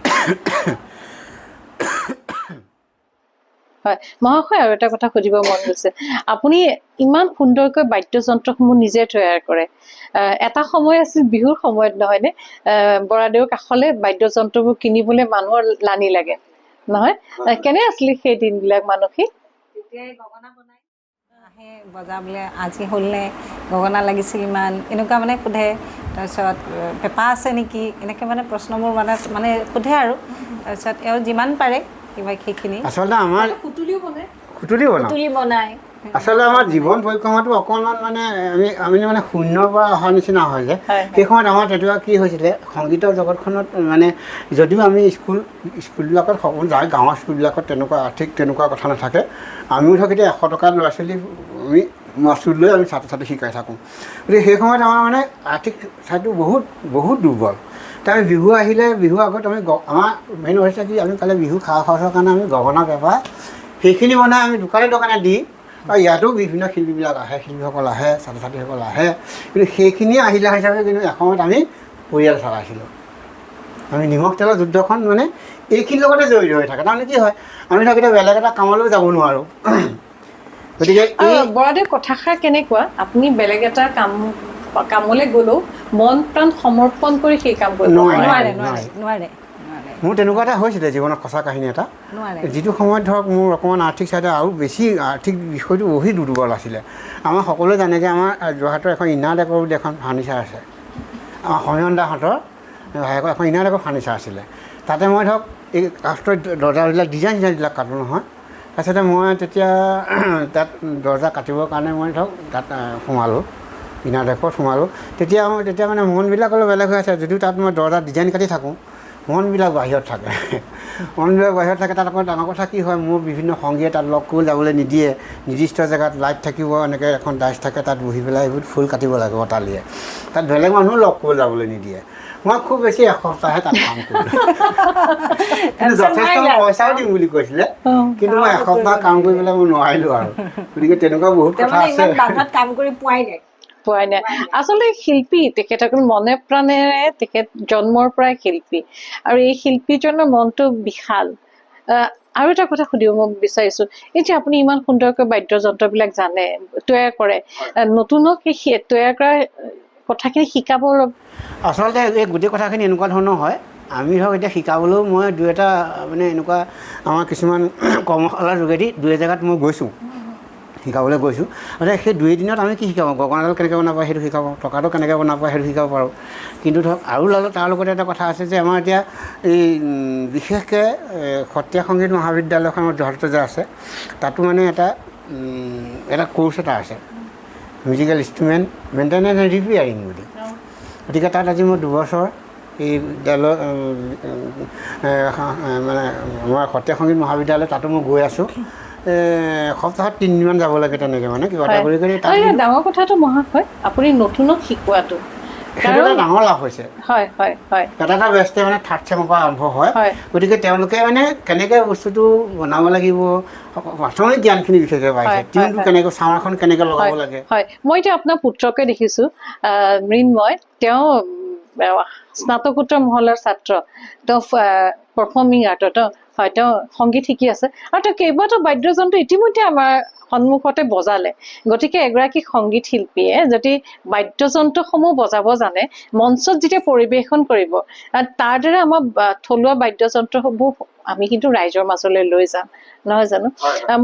হয় মহাশয় আৰু এটা কথা সুধিব মন গৈছে আপুনি ইমান সুন্দৰকৈ বাদ্যযন্ত্ৰসমূহ নিজে তৈয়াৰ কৰে এটা সময় আছিল বিহুৰ সময়ত নহয়নে বৰাদেউৰ কাষলৈ বাদ্যযন্ত্ৰবোৰ কিনিবলৈ মানুহৰ লানি লাগে নহয় কেনে আছিলে সেই দিনবিলাক মানসী তেতিয়াই গগনা বনাই আহে বজাবলৈ আজি হ'লনে গগনা লাগিছিল ইমান এনেকুৱা মানে সোধে তাৰপিছত পেপা আছে নেকি এনেকৈ মানে প্ৰশ্নবোৰ মানে সোধে আৰু তাৰপিছত এওঁ যিমান পাৰে কিবা সেইখিনি আচলতে আমাৰ খুতুলি বনায় আচলতে আমাৰ জীৱন পৰিক্ৰমাটো অকণমান মানে আমি মানে শূন্যৰ পৰা অহাৰ নিচিনা হয় যে সেই সময়ত আমাৰ তেতিয়া কি হৈছিলে সংগীতৰ জগতখনত মানে যদিও আমি স্কুলবিলাকত সকলো যায় গাঁৱৰ স্কুলবিলাকত তেনেকুৱা আৰ্থিক তেনেকুৱা কথা নাথাকে আমিও ধৰক এতিয়া 100 টকাৰ ল'ৰা ছোৱালী আমি মাচুল লৈ আমি ছাত্ৰ ছাত্ৰী শিকাই থাকোঁ গতিকে সেই সময়ত আমাৰ মানে আৰ্থিক ঠাইটো বহুত দুৰ্বল আমি বিহু আহিলে বিহু আগত আমি আমাৰ মেইন হৈছে কি আমি কালি বিহু খা খৰচৰ কাৰণে আমি গগনা পেপা সেইখিনি বনাই আমি দোকানে দি আৰু ইয়াতো বিভিন্ন শিল্পীবিলাক আহে শিল্পীসকল আহে ছাত্ৰ ছাত্ৰীসকল আহে কিন্তু সেইখিনি আহিলা হিচাপে কিন্তু এসময়ত আমি পৰিয়াল চলাইছিলোঁ আমি নিমখ তেলৰ যুদ্ধখন মানে এইখিনিৰ লগতে জড়িত হৈ থাকে তাৰমানে কি হয় আমি ধৰক এতিয়া বেলেগ এটা কামলৈ যাব নোৱাৰোঁ গতিকে বৰাদেউ কথাষাৰ কেনেকুৱা আপুনি বেলেগ এটা কামলৈ গ'লেও মন প্ৰাণ সমৰ্পণ কৰি সেই কাম কৰিব নোৱাৰে মোৰ তেনেকুৱা এটা হৈছিলে জীৱনত সঁচা কাহিনী এটা যিটো সময়ত ধৰক মোৰ অকণমান আৰ্থিক চাইডে আৰু বেছি আৰ্থিক বিষয়টো বহুত দুৰ্বল আছিলে আমাৰ সকলোৱে জানে যে আমাৰ যোৰহাটৰ এখন ইনাৰ ডেকৰ বুলি এখন ফাৰ্নিচাৰ আছে আমাৰ সমীৰণ দাহঁতৰ এখন ইনাৰ ডেকৰ ফাৰ্নিচাৰ আছিলে তাতে মই ধৰক এই কাঠৰ দৰ্জাবিলাক ডিজাইনবিলাক কাটোঁ নহয় তাৰপিছতে মই তেতিয়া তাত দৰ্জা কাটিবৰ কাৰণে মই ধৰক তাত সোমালোঁ ইনাৰ ডেকত সোমালোঁ তেতিয়া মানে মনবিলাক অলপ বেলেগ হৈ আছে যদিও তাত মই দৰ্জা ডিজাইন কাটি থাকোঁ মনবিলাক বাহিৰত থাকে মনবিলাক বাহিৰত থাকে। তাত আকৌ ডাঙৰ কথা কি হয়, মোৰ বিভিন্ন সংগীয়ে তাত লগ কৰি যাবলৈ নিদিয়ে। নিৰ্দিষ্ট জেগাত লাইট থাকিব, এনেকৈ এখন ডাইচ থাকে, তাত বহি পেলাই এইবোৰ ফুল কাটিব লাগে অটালিয়ে। তাত বেলেগ মানুহ লগ কৰি যাবলৈ নিদিয়ে। মই খুব বেছি এসপ্তাহে তাত কাম কৰিলোঁ কিন্তু যথেষ্ট পইচাও দিম বুলি কৈছিলে, কিন্তু মই এসপ্তাহ কাম কৰি পেলাই মই নোৱাৰিলোঁ আৰু। গতিকে তেনেকুৱা বহুত কথা আছে। কাম কৰি পোৱাই নাই। আচলতে শিল্পী তেখেতসকল মনে প্ৰাণেৰে তেখেত জন্মৰ পৰাই শিল্পী, আৰু এই শিল্পীজনৰ মনটো বিশাল। আৰু এটা কথা সুধিব মই বিচাৰিছো, এই যে আপুনি ইমান সুন্দৰকৈ বাদ্যযন্ত্ৰবিলাক জানে, তৈয়াৰ কৰে, নতুনক সেই তৈয়াৰ কৰা কথাখিনি শিকাব। আচলতে এই গোটেই কথাখিনি এনেকুৱা ধৰণৰ হয়, আমি ধৰক এতিয়া শিকাবলৈও মই দুই এটা মানে এনেকুৱা আমাৰ কিছুমান কৰ্মশালাৰ যোগেদি দুই এজেগাত মই গৈছোঁ, শিকাবলৈ গৈছোঁ। মানে সেই 2 দিনত আমি কি শিকাব, গগনাডাল কেনেকৈ বনাব সেইটো শিকাব, টকাটো কেনেকৈ বনাব সেইটো শিকাব পাৰোঁ। কিন্তু ধৰক আৰু তাৰ লগতে এটা কথা আছে যে আমাৰ এতিয়া এই বিশেষকৈ সত্ৰীয়া সংগীত মহাবিদ্যালয়খন আমাৰ যোৰহাটতে যে আছে, তাতো মানে এটা কোৰ্চ এটা আছে, musical instrument maintenance and repairing বুলি। গতিকে তাত আজি মই 2 বছৰ এই বিদ্যালয় মানে আমাৰ সত্ৰীয়া সংগীত মহাবিদ্যালয় তাতো মই গৈ আছোঁ। সপ্তাহত 3 দিনমান যাব লাগে তেনেকৈ, মানে কিবা এটা কৰি কৰি। ডাঙৰ কথাটো মহাশয়, আপুনি নতুনক শিকোৱাটো সেইটো এটা ডাঙৰ লাভ হৈছে। হয় হয় হয়, এটা বেষ্টে মানে 3rd চেমৰ পৰা আৰম্ভ হয়। গতিকে তেওঁলোকে মানে কেনেকৈ বস্তুটো বনাব লাগিব প্ৰাথমিক জ্ঞানখিনি বিশেষকৈ পাইছে। টিউনটো কেনেকৈ, চাউণ্ডখন কেনেকৈ লগাব লাগে। হয়, মই এতিয়া আপোনাৰ পুত্ৰকে দেখিছোঁ, মৃন্ময়, তেওঁ স্নাতকোত্তৰ মহলাৰ ছাত্ৰ, তেওঁ পাৰফৰ্মিং আৰ্টত হয়, তেওঁ সংগীত শিকি আছে, আৰু তেওঁ কেইবাটাও বাদ্যযন্ত্ৰ ইতিমধ্যে আমাৰ সন্মুখতে বজালে। গতিকে এগৰাকী সংগীত শিল্পীয়ে যদি বাদ্যযন্ত্ৰসমূহ বজাব জানে, মঞ্চত যেতিয়া পৰিৱেশন কৰিব, তাৰ দ্বাৰা আমাৰ থলুৱা বাদ্যযন্ত্ৰসমূহ আমি কিন্তু ৰাইজৰ মাজলৈ লৈ যাম, নহয় জানো?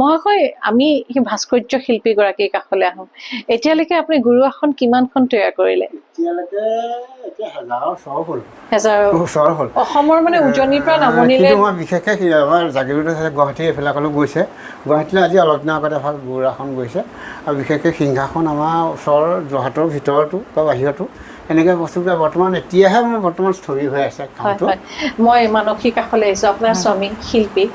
মহাশয়, আমি সেই ভাস্কৰ্য শিল্পীগৰাকীৰ কাষলৈ আহোঁ। এতিয়ালৈকে আপুনি গুৰু আসন কিমানখন তৈয়াৰ কৰিলে? ওচৰ হ'ল। অসমৰ মানে উজনিৰ পৰা নামনিলে। কিন্তু মই বিশেষকৈ আমাৰ জাগিৰোডত গুৱাহাটী এইবিলাকলৈ গৈছে, গুৱাহাটীলৈ আজি অলপ দিনৰ আগতে ভাল গুৰু আসন গৈছে, আৰু বিশেষকৈ সিংহাসন আমাৰ ওচৰৰ যোৰহাটৰ ভিতৰতো বা বাহিৰতো এনেকৈ বস্তুবিলাক বৰ্তমান এতিয়াহে বৰ্তমান স্থবিৰ হৈ আছে কামটো। মই মানসিক কাষলৈ আহিছোঁ, আপোনাৰ স্বামী শিল্পী,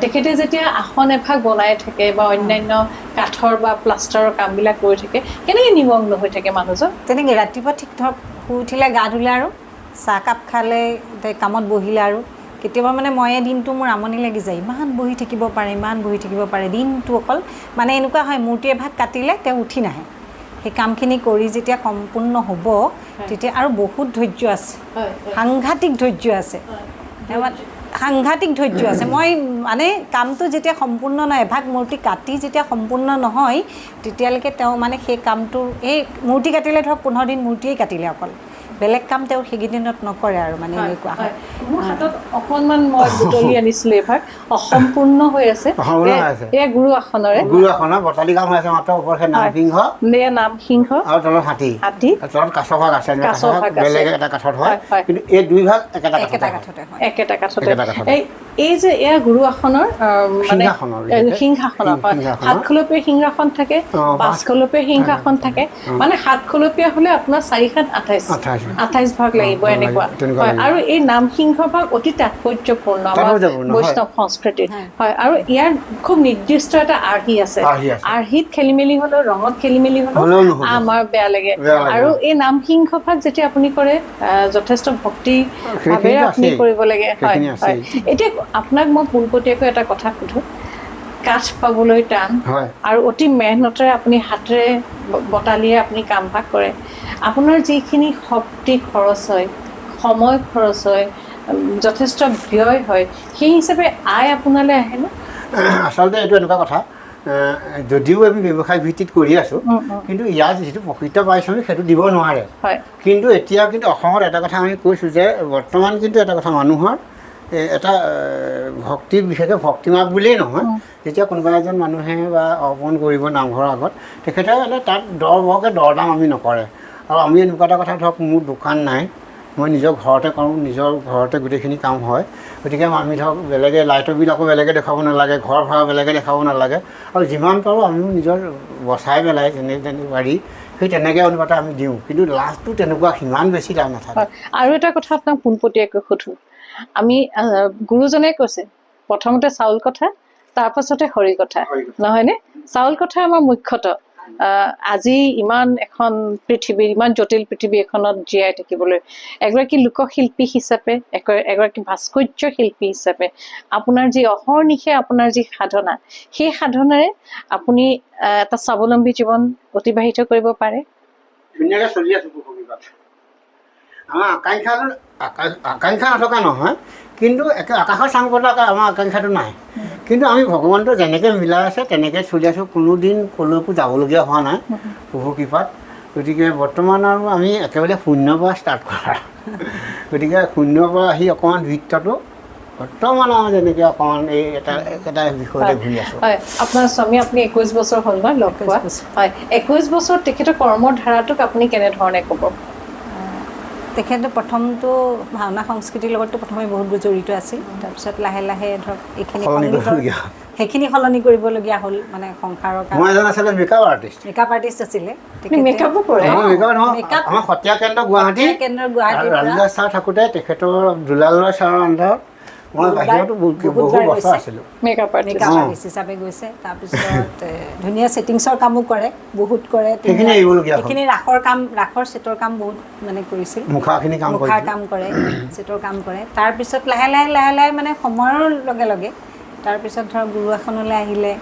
তেখেতে যেতিয়া আসন এভাগ বনাই থাকে বা অন্যান্য কাঠৰ বা প্লাষ্টাৰৰ কামবিলাক কৰি থাকে, কেনেকৈ নিমগ্ন হৈ থাকে মানুহজন? তেনেকৈ ৰাতিপুৱা ঠিক ধৰক শুই উঠিলে গা ধুলে আৰু চাহকাপ খালে, কামত বহিলে, আৰু কেতিয়াবা মানে ময়ে দিনটো মোৰ আমনি লাগি যায়, ইমান বহি থাকিব পাৰে দিনটো অকল। মানে এনেকুৱা হয়, মূৰ্তি এভাগ কাটিলে তেওঁ উঠি নাহে। সেই কামখিনি কৰি যেতিয়া সম্পূৰ্ণ হ'ব, তেতিয়া আৰু বহুত ধৈৰ্য আছে, সাংঘাতিক ধৈৰ্য আছে, মই মানে কামটো যেতিয়া সম্পূৰ্ণ নহয়, এভাগ মূৰ্তি কাটি যেতিয়া সম্পূৰ্ণ নহয়, তেতিয়ালৈকে তেওঁ মানে সেই কামটো, এই মূৰ্তি কাটিলে ধৰক 15 দিন মূৰ্তিয়েই কাটিলে অকল, বেলেগ কাম তেওঁ সেইকেইদিনত নকৰে আৰু মানে এনেকুৱা হয়। মোৰ হাতত অকণমান মই বুটলি আনিছিলোঁ, এভাগ অসম্পূৰ্ণ হৈ আছে, এয়া গুৰু আসনৰে। গুৰু আসনৰ বটালি কাম হৈ আছে মাত্ৰ, ওপৰত নামসিংহ আৰু তলত হাতী, তলত কাছ ভাগ আছে, বেলেগ এটা কাঠত হয়, কিন্তু এই 2 ভাগ একেটা কাঠতে হয়। এই যে এয়া গুৰু আসনৰ মানে সিংহাসনৰ হয়, 7 খলপীয়া সিংহাসন থাকে, 5 খলপীয়া সিংহাসন থাকে, মানে 7 খলপীয়া হ'লে আপোনাৰ 4 7 28 ভাগ লাগিব এনেকুৱা হয়। আৰু এই নামসিংহ ভাগ অতি তাৎপৰ্যপূৰ্ণ আমাৰ বৈষ্ণৱ সংস্কৃতিত হয়, আৰু ইয়াৰ খুব নিৰ্দিষ্ট এটা আৰ্হি আছে। আৰ্হিত খেলি মেলি হ'লেও, ৰঙত খেলি মেলি হ'লেও আমাৰ বেয়া লাগে। আৰু এই নামসিংহ ভাগ যেতিয়া আপুনি কৰে, যথেষ্ট ভক্তি ভাৱেৰে আপুনি কৰিব লাগে। হয় হয়। এতিয়া আপোনাক মই পোনপটীয়াকৈ এটা কথা সুধোঁ, কাঠ পাবলৈ টান, আৰু অতি মেহনতেৰে আপুনি হাতেৰে বটালিৰে আপুনি কামভাগ কৰে, আপোনাৰ যিখিনি শক্তি খৰচ হয়, সময় খৰচ হয়, যথেষ্ট ব্যয় হয়, সেই হিচাপে আয় আপোনালৈ আহেনে? আচলতে এইটো এনেকুৱা কথা, যদিও আমি ব্যৱসায় ভিত্তিত কৰি আছোঁ, কিন্তু ইয়াৰ যিটো প্ৰকৃত পাৰিশ্ৰমিক সেইটো দিব নোৱাৰে। কিন্তু এতিয়া কিন্তু অসমত এটা কথা আমি কৈছোঁ যে বৰ্তমান কিন্তু এটা কথা, মানুহৰ এটা ভক্তি, বিশেষকৈ ভক্তিমাৰ্গ বুলিয়েই নহয়, যেতিয়া কোনোবা এজন মানুহে বা অৰ্পণ কৰিব নামঘৰৰ আগত, তেখেতে তাত বৰকৈ দৰদাম আমি নকৰে। আৰু আমি এনেকুৱা এটা কথা, ধৰক মোৰ দোকান নাই, মই নিজৰ ঘৰতে কৰোঁ, নিজৰ ঘৰতে গোটেইখিনি কাম হয়, গতিকে আমি ধৰক বেলেগে লাইটৰ বিল আকৌ বেলেগে দেখাব নালাগে, ঘৰ ভাড়া বেলেগে দেখাব নালাগে, আৰু যিমান পাৰোঁ আমিও নিজৰ বচাই পেলাই যেনে পাৰি সেই তেনেকৈ অনুপাতে আমি দিওঁ, কিন্তু লাভটো তেনেকুৱা সিমান বেছি লাভ নাথাকে। আৰু এটা কথা আপোনাক পোনপটীয়াকৈ সোধোঁ, আমি গুৰুজনে কৈছে প্ৰথমতে চাউল কথা তাৰপাছতে হৰি কথা নহয়নে? চাউল কথা আমাৰ মুখ্যতঃ আজি ইমান এখন পৃথিৱীৰ ইমান জটিল পৃথিৱী এখনত জীয়াই থাকিবলৈ এগৰাকী লোকশিল্পী হিচাপে এগৰাকী ভাস্কৰ্য শিল্পী হিচাপে আপোনাৰ যি অহৰ্নিশে আপোনাৰ যি সাধনা সেই সাধনাৰে আপুনি এটা স্বাৱলম্বী জীৱন অতিবাহিত কৰিব পাৰে। ধুনীয়াকৈ চলি আছোঁ পুখুৰীপাত। আমাৰ আকাংক্ষা নথকা নহয়, কিন্তু একে আকাশৰ চাং পতাকৈ আমাৰ আকাংক্ষাটো নাই। কিন্তু আমি ভগৱানটো যেনেকৈ মিলাই আছে তেনেকৈ চলি আছোঁ, কোনোদিন ক'লৈকো যাবলগীয়া হোৱা নাই প্ৰভু কৃপাত। গতিকে বৰ্তমান আৰু আমি একেবাৰে শূন্যৰ পৰা ষ্টাৰ্ট কৰা, গতিকে শূন্যৰ পৰা আহি অকণমান বৃত্তটো বৰ্তমান আমাৰ যেনেকৈ অকণমান এই এটা বিষয়তে ঘূৰি আছোঁ। হয়, আপোনাৰ স্বামী আপুনি 21 বছৰ হ'ল ন লগ পোৱা? হয়, 21 বছৰ তেখেতৰ কৰ্মৰ ধাৰাটোক আপুনি কেনেধৰণে ক'ব? তেখেতে প্ৰথমটো ভাওনা সংস্কৃতিৰ লগতো প্ৰথমে বহুত জড়িত আছিল, তাৰপিছত লাহে লাহে ধৰক এইখিনি সেইখিনি সলনি কৰিবলগীয়া হ'ল, মানে সংসাৰৰ মই এজন আছিলে মেকআপ আৰ্টিষ্ট। মেকআপ আৰ্টিষ্ট আছিলে, মেকআপো কৰে? আমাৰ সত্ৰীয়া কেন্দ্ৰ গুৱাহাটীৰ ৰাজুদাস ছাৰ থাকোঁতে তেখেতৰ দুলালৰ ছাৰৰ আণ্ডাৰত মই বাহিৰতো বহু বছৰ আছিলোঁ মেকআপ আৰ্টিষ্ট হিচাপে গৈছে। তাৰপিছত ধুনীয়া ছেটিংছৰ কামো কৰে, বহুত কৰে। সেইখিনি ৰাসৰ ছেটৰ কাম বহুত মানে কৰিছিল, মুখাৰ কাম কৰে, ছেটৰ কাম কৰে। তাৰপিছত লাহে লাহে মানে সময়ৰ লগে লগে তাৰপিছত ধৰক গুৰু আসনলৈ আহিলে,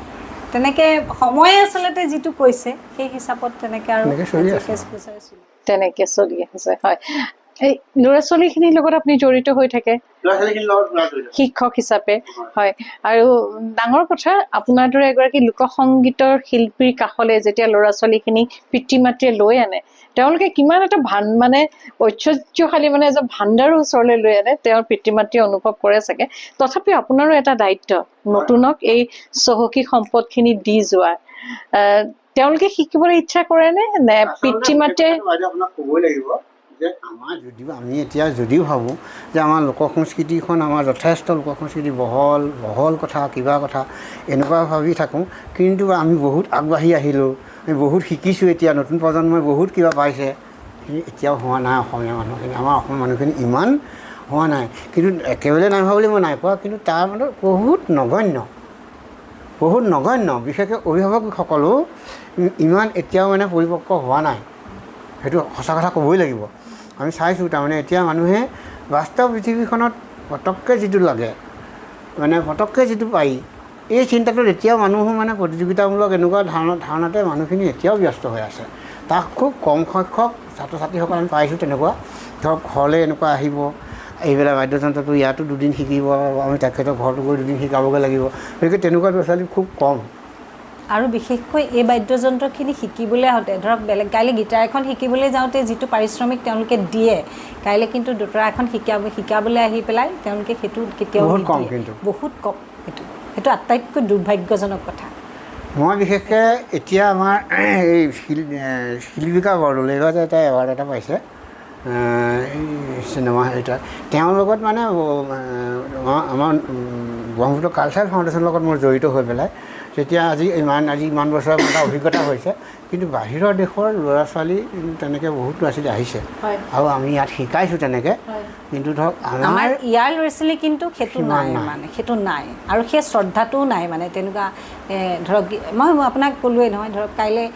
তেনেকৈ সময়ে আচলতে যিটো কৈছে সেই হিচাপত তেনেকৈ আৰু তেনেকৈ চলি আছে। হয়, এই ল'ৰা ছোৱালীখিনিৰ লগত আপুনি জড়িত হৈ থাকে শিক্ষক হিচাপে। হয়, আৰু ডাঙৰ কথা আপোনাৰ দৰে এগৰাকী লোকসংগীতৰ শিল্পীৰ কাষলৈ যেতিয়া ল'ৰা ছোৱালীখিনি পিতৃ মাতৃয়ে লৈ আনে, তেওঁলোকে কিমান এটা মানে ঐশ্বৰ্যশালী মানে এজন ভাণ্ডাৰৰ ওচৰলৈ লৈ আনে, তেওঁৰ পিতৃ মাতৃয়ে অনুভৱ কৰে চাগে। তথাপিও আপোনাৰো এটা দায়িত্ব নতুনক এই চহকী সম্পদখিনি দি যোৱাৰ। তেওঁলোকে শিকিবলৈ ইচ্ছা কৰেনে নে পিতৃ মাতৃয়ে? আপোনাক ক'বই লাগিব যে আমাৰ আমি এতিয়া যদিও ভাবোঁ যে আমাৰ লোক সংস্কৃতিখন আমাৰ যথেষ্ট লোক সংস্কৃতি বহল কথা কিবা কথা এনেকুৱা ভাবি থাকোঁ, কিন্তু আমি বহুত আগবাঢ়ি আহিলোঁ, আমি বহুত শিকিছোঁ। এতিয়া নতুন প্ৰজন্মই বহুত কিবা পাইছে, কিন্তু এতিয়াও হোৱা নাই অসমীয়া মানুহখিনি, আমাৰ অসমীয়া মানুহখিনি ইমান হোৱা নাই। কিন্তু একেবাৰে নাই হোৱা বুলি মই নাই কোৱা, কিন্তু তাৰ মানে বহুত নগণ্য বিশেষকৈ অভিভাৱকসকলো ইমান এতিয়াও মানে পৰিপক্ক হোৱা নাই, সেইটো সঁচা কথা ক'বই লাগিব। আমি চাইছোঁ তাৰমানে এতিয়া মানুহে বাস্তৱ পৃথিৱীখনত পটককৈ যিটো লাগে, মানে পটককৈ যিটো পাৰি, এই চিন্তাটোত এতিয়াও মানুহ মানে প্ৰতিযোগিতামূলক এনেকুৱা ধাৰণাতে মানুহখিনি এতিয়াও ব্যস্ত হৈ আছে। তাক খুব কম সংখ্যক ছাত্ৰ ছাত্ৰীসকল আমি পাইছোঁ তেনেকুৱা, ধৰক ঘৰলৈ এনেকুৱা আহিব, এইবিলাক বাদ্যযন্ত্ৰটো ইয়াতো দুদিন শিকিব, আমি তেখেতৰ ঘৰতো গৈ দুদিন শিকাবগৈ লাগিব, গতিকে তেনেকুৱা ল'ৰা ছোৱালী খুব কম। আৰু বিশেষকৈ এই বাদ্যযন্ত্ৰখিনি শিকিবলৈ আহোঁতে ধৰক বেলেগ কাইলৈ গীটাৰ এখন শিকিবলৈ যাওঁতে যিটো পাৰিশ্ৰমিক তেওঁলোকে দিয়ে, কাইলৈ কিন্তু দোতাৰা এখন শিকাবলৈ আহি পেলাই তেওঁলোকে সেইটো কেতিয়াও বহুত কম, কিন্তু বহুত কম। সেইটো আটাইতকৈ দুৰ্ভাগ্যজনক কথা। মই বিশেষকৈ এতিয়া আমাৰ এই শিল্পিকা বৰদলৈ এটা এৱাৰ্ড এটা পাইছে এই চিনেমা হেৰিটাত, তেওঁৰ লগত মানে আমাৰ ব্ৰহ্মপুত্ৰ কালচাৰেল ফাউণ্ডেশ্যনৰ লগত মই জড়িত হৈ পেলাই তেতিয়া আজি ইমান বছৰৰ এটা অভিজ্ঞতা হৈছে। কিন্তু বাহিৰৰ দেশৰ ল'ৰা ছোৱালী তেনেকৈ বহুত ল'ৰা ছোৱালী আহিছে আৰু আমি ইয়াত শিকাইছোঁ তেনেকৈ, কিন্তু ধৰক আমাৰ ইয়াৰ ল'ৰা ছোৱালী কিন্তু সেইটো নাই, মানে সেইটো নাই, আৰু সেই শ্ৰদ্ধাটোও নাই। মানে তেনেকুৱা ধৰক মই আপোনাক ক'লোৱেই নহয়, ধৰক কাইলৈ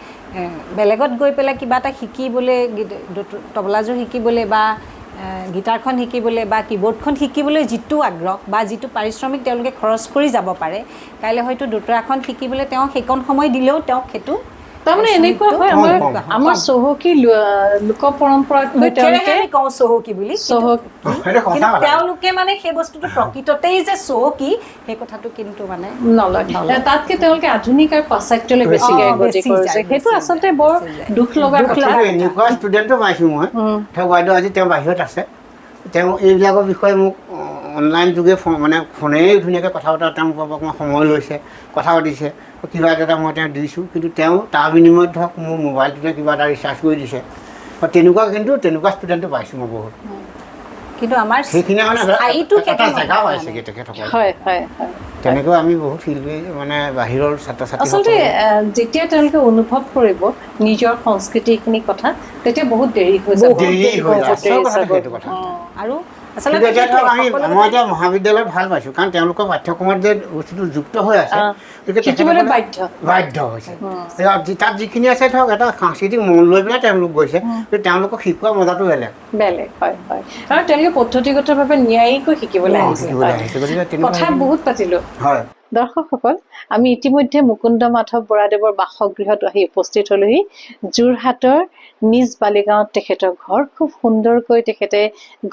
বেলেগত গৈ পেলাই কিবা এটা শিকিবলৈ, তবলাযোৰ শিকিবলৈ বা গীটাৰখন শিকিবলৈ বা কীবৰ্ডখন শিকিবলৈ যিটো আগ্ৰহ বা যিটো পাৰিশ্ৰমিক তেওঁলোকে খৰচ কৰি যাব পাৰে, কাইলৈ হয়তো দোতাৰাখন শিকিবলৈ তেওঁ সেইকণ সময় দিলেও তেওঁক সেইটো তাৰমানে এনেকুৱা হয় আমাৰ চহকী লোক পৰম্পৰা কওঁ চহকী বুলি, তেওঁলোকে মানে সেই বস্তুটো প্ৰকৃততেই যে চহকী সেই কথাটো কিন্তু মানে নলয়। তাতকৈ তেওঁলোকে আধুনিক আৰু পাশ্চাত্যলৈ বেছিকৈ গতি কৰিছে, সেইটো আচলতে বৰ দুখ লগা কথা। এনেকুৱা ষ্টুডেণ্টো পাইছোঁ মই, তেওঁ বাইদেউ আজি তেওঁ বাহিৰত আছে, তেওঁ এইবিলাকৰ বিষয়ে মোক অনলাইন যোগে মানে ফোনেই ধুনীয়াকৈ কথা পতা, তেওঁ অকণমান সময় লৈছে, কথা পাতিছে, কিবা এটা মই তেওঁ দিছোঁ, কিন্তু তেওঁ তাৰ বিনিময়ত ধৰক মোৰ মোবাইলটোতে কিবা এটা ৰিচাৰ্জ কৰি দিছে। তেনেকুৱা ষ্টুডেণ্টো পাইছোঁ মই বহুত, কিন্তু আমাৰ সেইখিনি মানে এটা জেগা পাইছেগৈ তেখেতসকল। তেনেকৈ আমি বহুত শিল্পী মানে বাহিৰৰ ছাত্ৰ ছাত্ৰী আচলতে যেতিয়া তেওঁলোকে অনুভৱ কৰিব নিজৰ সংস্কৃতিখিনি কথা, তেতিয়া বহুত দেৰি হৈ যাব। আৰু কিন্তু এতিয়া ধৰক মই এতিয়া মহাবিদ্যালয়ত ভাল পাইছোঁ কাৰণ তেওঁলোকৰ পাঠ্যক্ৰমত যে বস্তুটো যুক্ত হৈ আছে শিকিবলৈ বাধ্য হৈছে তাত যিখিনি আছে ধৰক এটা সাংস্কৃতিক মন লৈ পেলাই তেওঁলোক গৈছে কিন্তু তেওঁলোকক শিকোৱা মজাটো বেলেগ হয় আৰু তেওঁলোকে পদ্ধতিগতভাৱে ন্যায়িকৈ শিকিবলৈ আহিছে কথা বহুত পাতিলোঁ হয়। দৰ্শকসকল আমি ইতিমধ্যে মুকুন্দ মাধৱ বৰাদেৱৰ বাসগৃহত আহি উপস্থিত হলোহি যোৰহাটৰ নিজ বালিগাঁৱত তেখেতৰ ঘৰ খুব সুন্দৰকৈ তেখেতে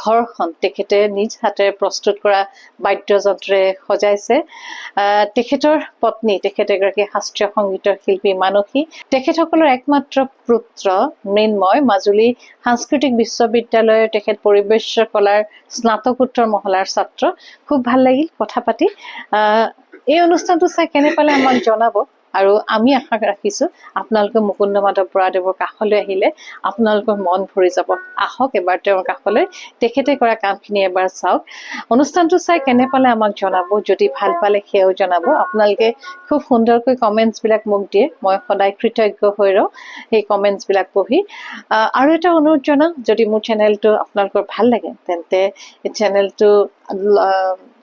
ঘৰখন তেখেতে নিজ হাতেৰে প্ৰস্তুত কৰা বাদ্যযন্ত্ৰে সজাইছে তেখেতৰ পত্নী তেখেত এগৰাকী শাস্ত্ৰীয় সংগীতৰ শিল্পী মানসী তেখেতসকলৰ একমাত্ৰ পুত্ৰ মৃন্ময় মাজুলী সাংস্কৃতিক বিশ্ববিদ্যালয়ৰ তেখেত পৰিৱেশ কলাৰ স্নাতকোত্তৰ মহলাৰ ছাত্ৰ খুব ভাল লাগিল কথা পাতি এই অনুষ্ঠানটো চাই কেনে পালে আমাক জনাব আৰু আমি আশা ৰাখিছোঁ আপোনালোকে মুকুন্দ মাধৱ বৰাদেৱৰ কাষলৈ আহিলে আপোনালোকৰ মন ভৰি যাব আহক এবাৰ তেওঁৰ কাষলৈ তেখেতে কৰা কামখিনি এবাৰ চাওক অনুষ্ঠানটো চাই কেনে পালে আমাক জনাব যদি ভাল পালে সেয়াও জনাব আপোনালোকে খুব সুন্দৰকৈ কমেণ্টছবিলাক মোক দিয়ে মই সদায় কৃতজ্ঞ হৈ ৰওঁ সেই কমেণ্টছবিলাক পঢ়ি আৰু এটা অনুৰোধ জনাওঁ যদি মোৰ চেনেলটো আপোনালোকৰ ভাল লাগে তেন্তে এই চেনেলটো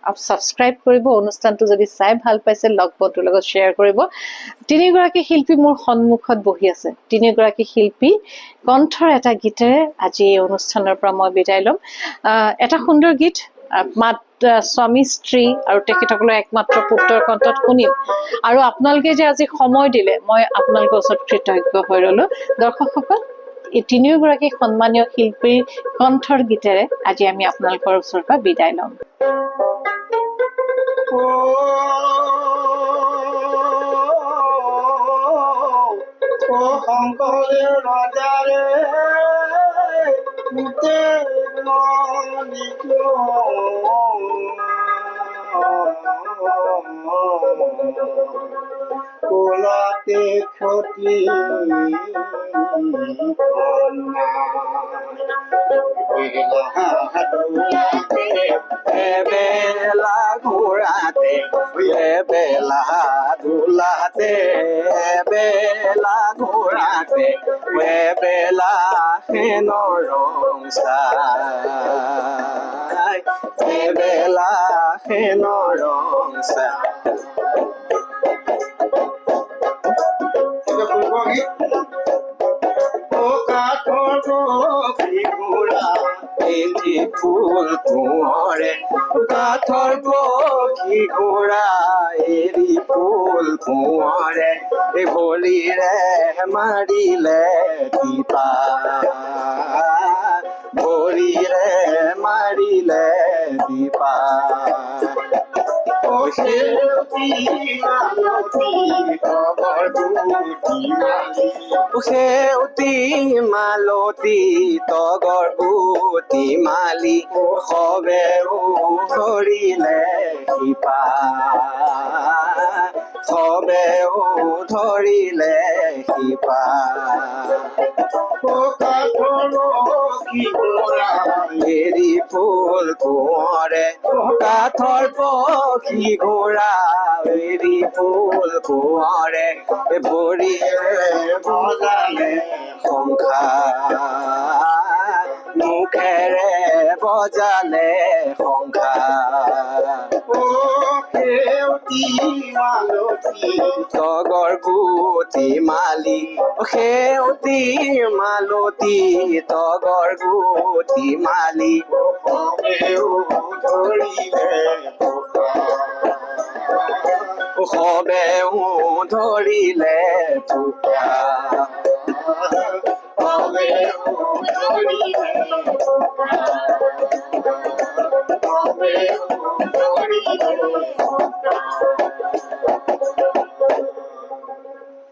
সাবস্ক্ৰাইব কৰিব অনুষ্ঠানটো যদি চাই ভাল পাইছে লগ বন্ধুৰ লগত শ্বেয়াৰ কৰিব তিনিগৰাকী শিল্পী মোৰ সন্মুখত বহি আছে তিনিগৰাকী শিল্পী কণ্ঠৰ এটা গীতেৰে আজি এই অনুষ্ঠানৰ পৰা মই বিদায় ল'ম এটা সুন্দৰ গীত স্বামী স্ত্ৰী আৰু তেখেতসকলৰ একমাত্ৰ পুত্ৰৰ কণ্ঠত শুনিম আৰু আপোনালোকে যে আজি সময় দিলে মই আপোনালোকৰ ওচৰত কৃতজ্ঞ হৈ ৰ'লো দৰ্শকসকল এই তিনিওগৰাকী সন্মানীয় শিল্পীৰ কণ্ঠৰ গীতেৰে আজি আমি আপোনালোকৰ ওচৰৰ পৰা বিদায় ল'ম শংকৰে ৰজাৰে কোলাতে ক্ষতি বেলা ঘোৰাতে বেলা ধুলাতে বেলা ঘোৰাতে বেলা হেনৰ ৰং চাই বেলা হেনৰ ৰং চাই ফুল কোঁৱৰে কাঠৰ পক্ষী ঘোঁৰা এৰি ফুল কোঁৱৰে ভৰিৰে মাৰিলে টিপা ভৰিৰে মাৰিলে টিপা সেউতি মালতী তগৰ বুটি মালি সবেও ধৰিলে শিপা সবেও ধৰিলে শিপা এৰি ফুল কোঁৱৰে কাঠৰ পক্ষী ঘোঁৰা এৰি ফুল কোঁৱৰে ভৰিৰে বজালে শংখা মুখেৰে বজালে শংখা তগৰ গুটি মালি সেউতি মালতী তগৰ গুটি মালি ধৰিলে সবেও ধৰিলে থোকা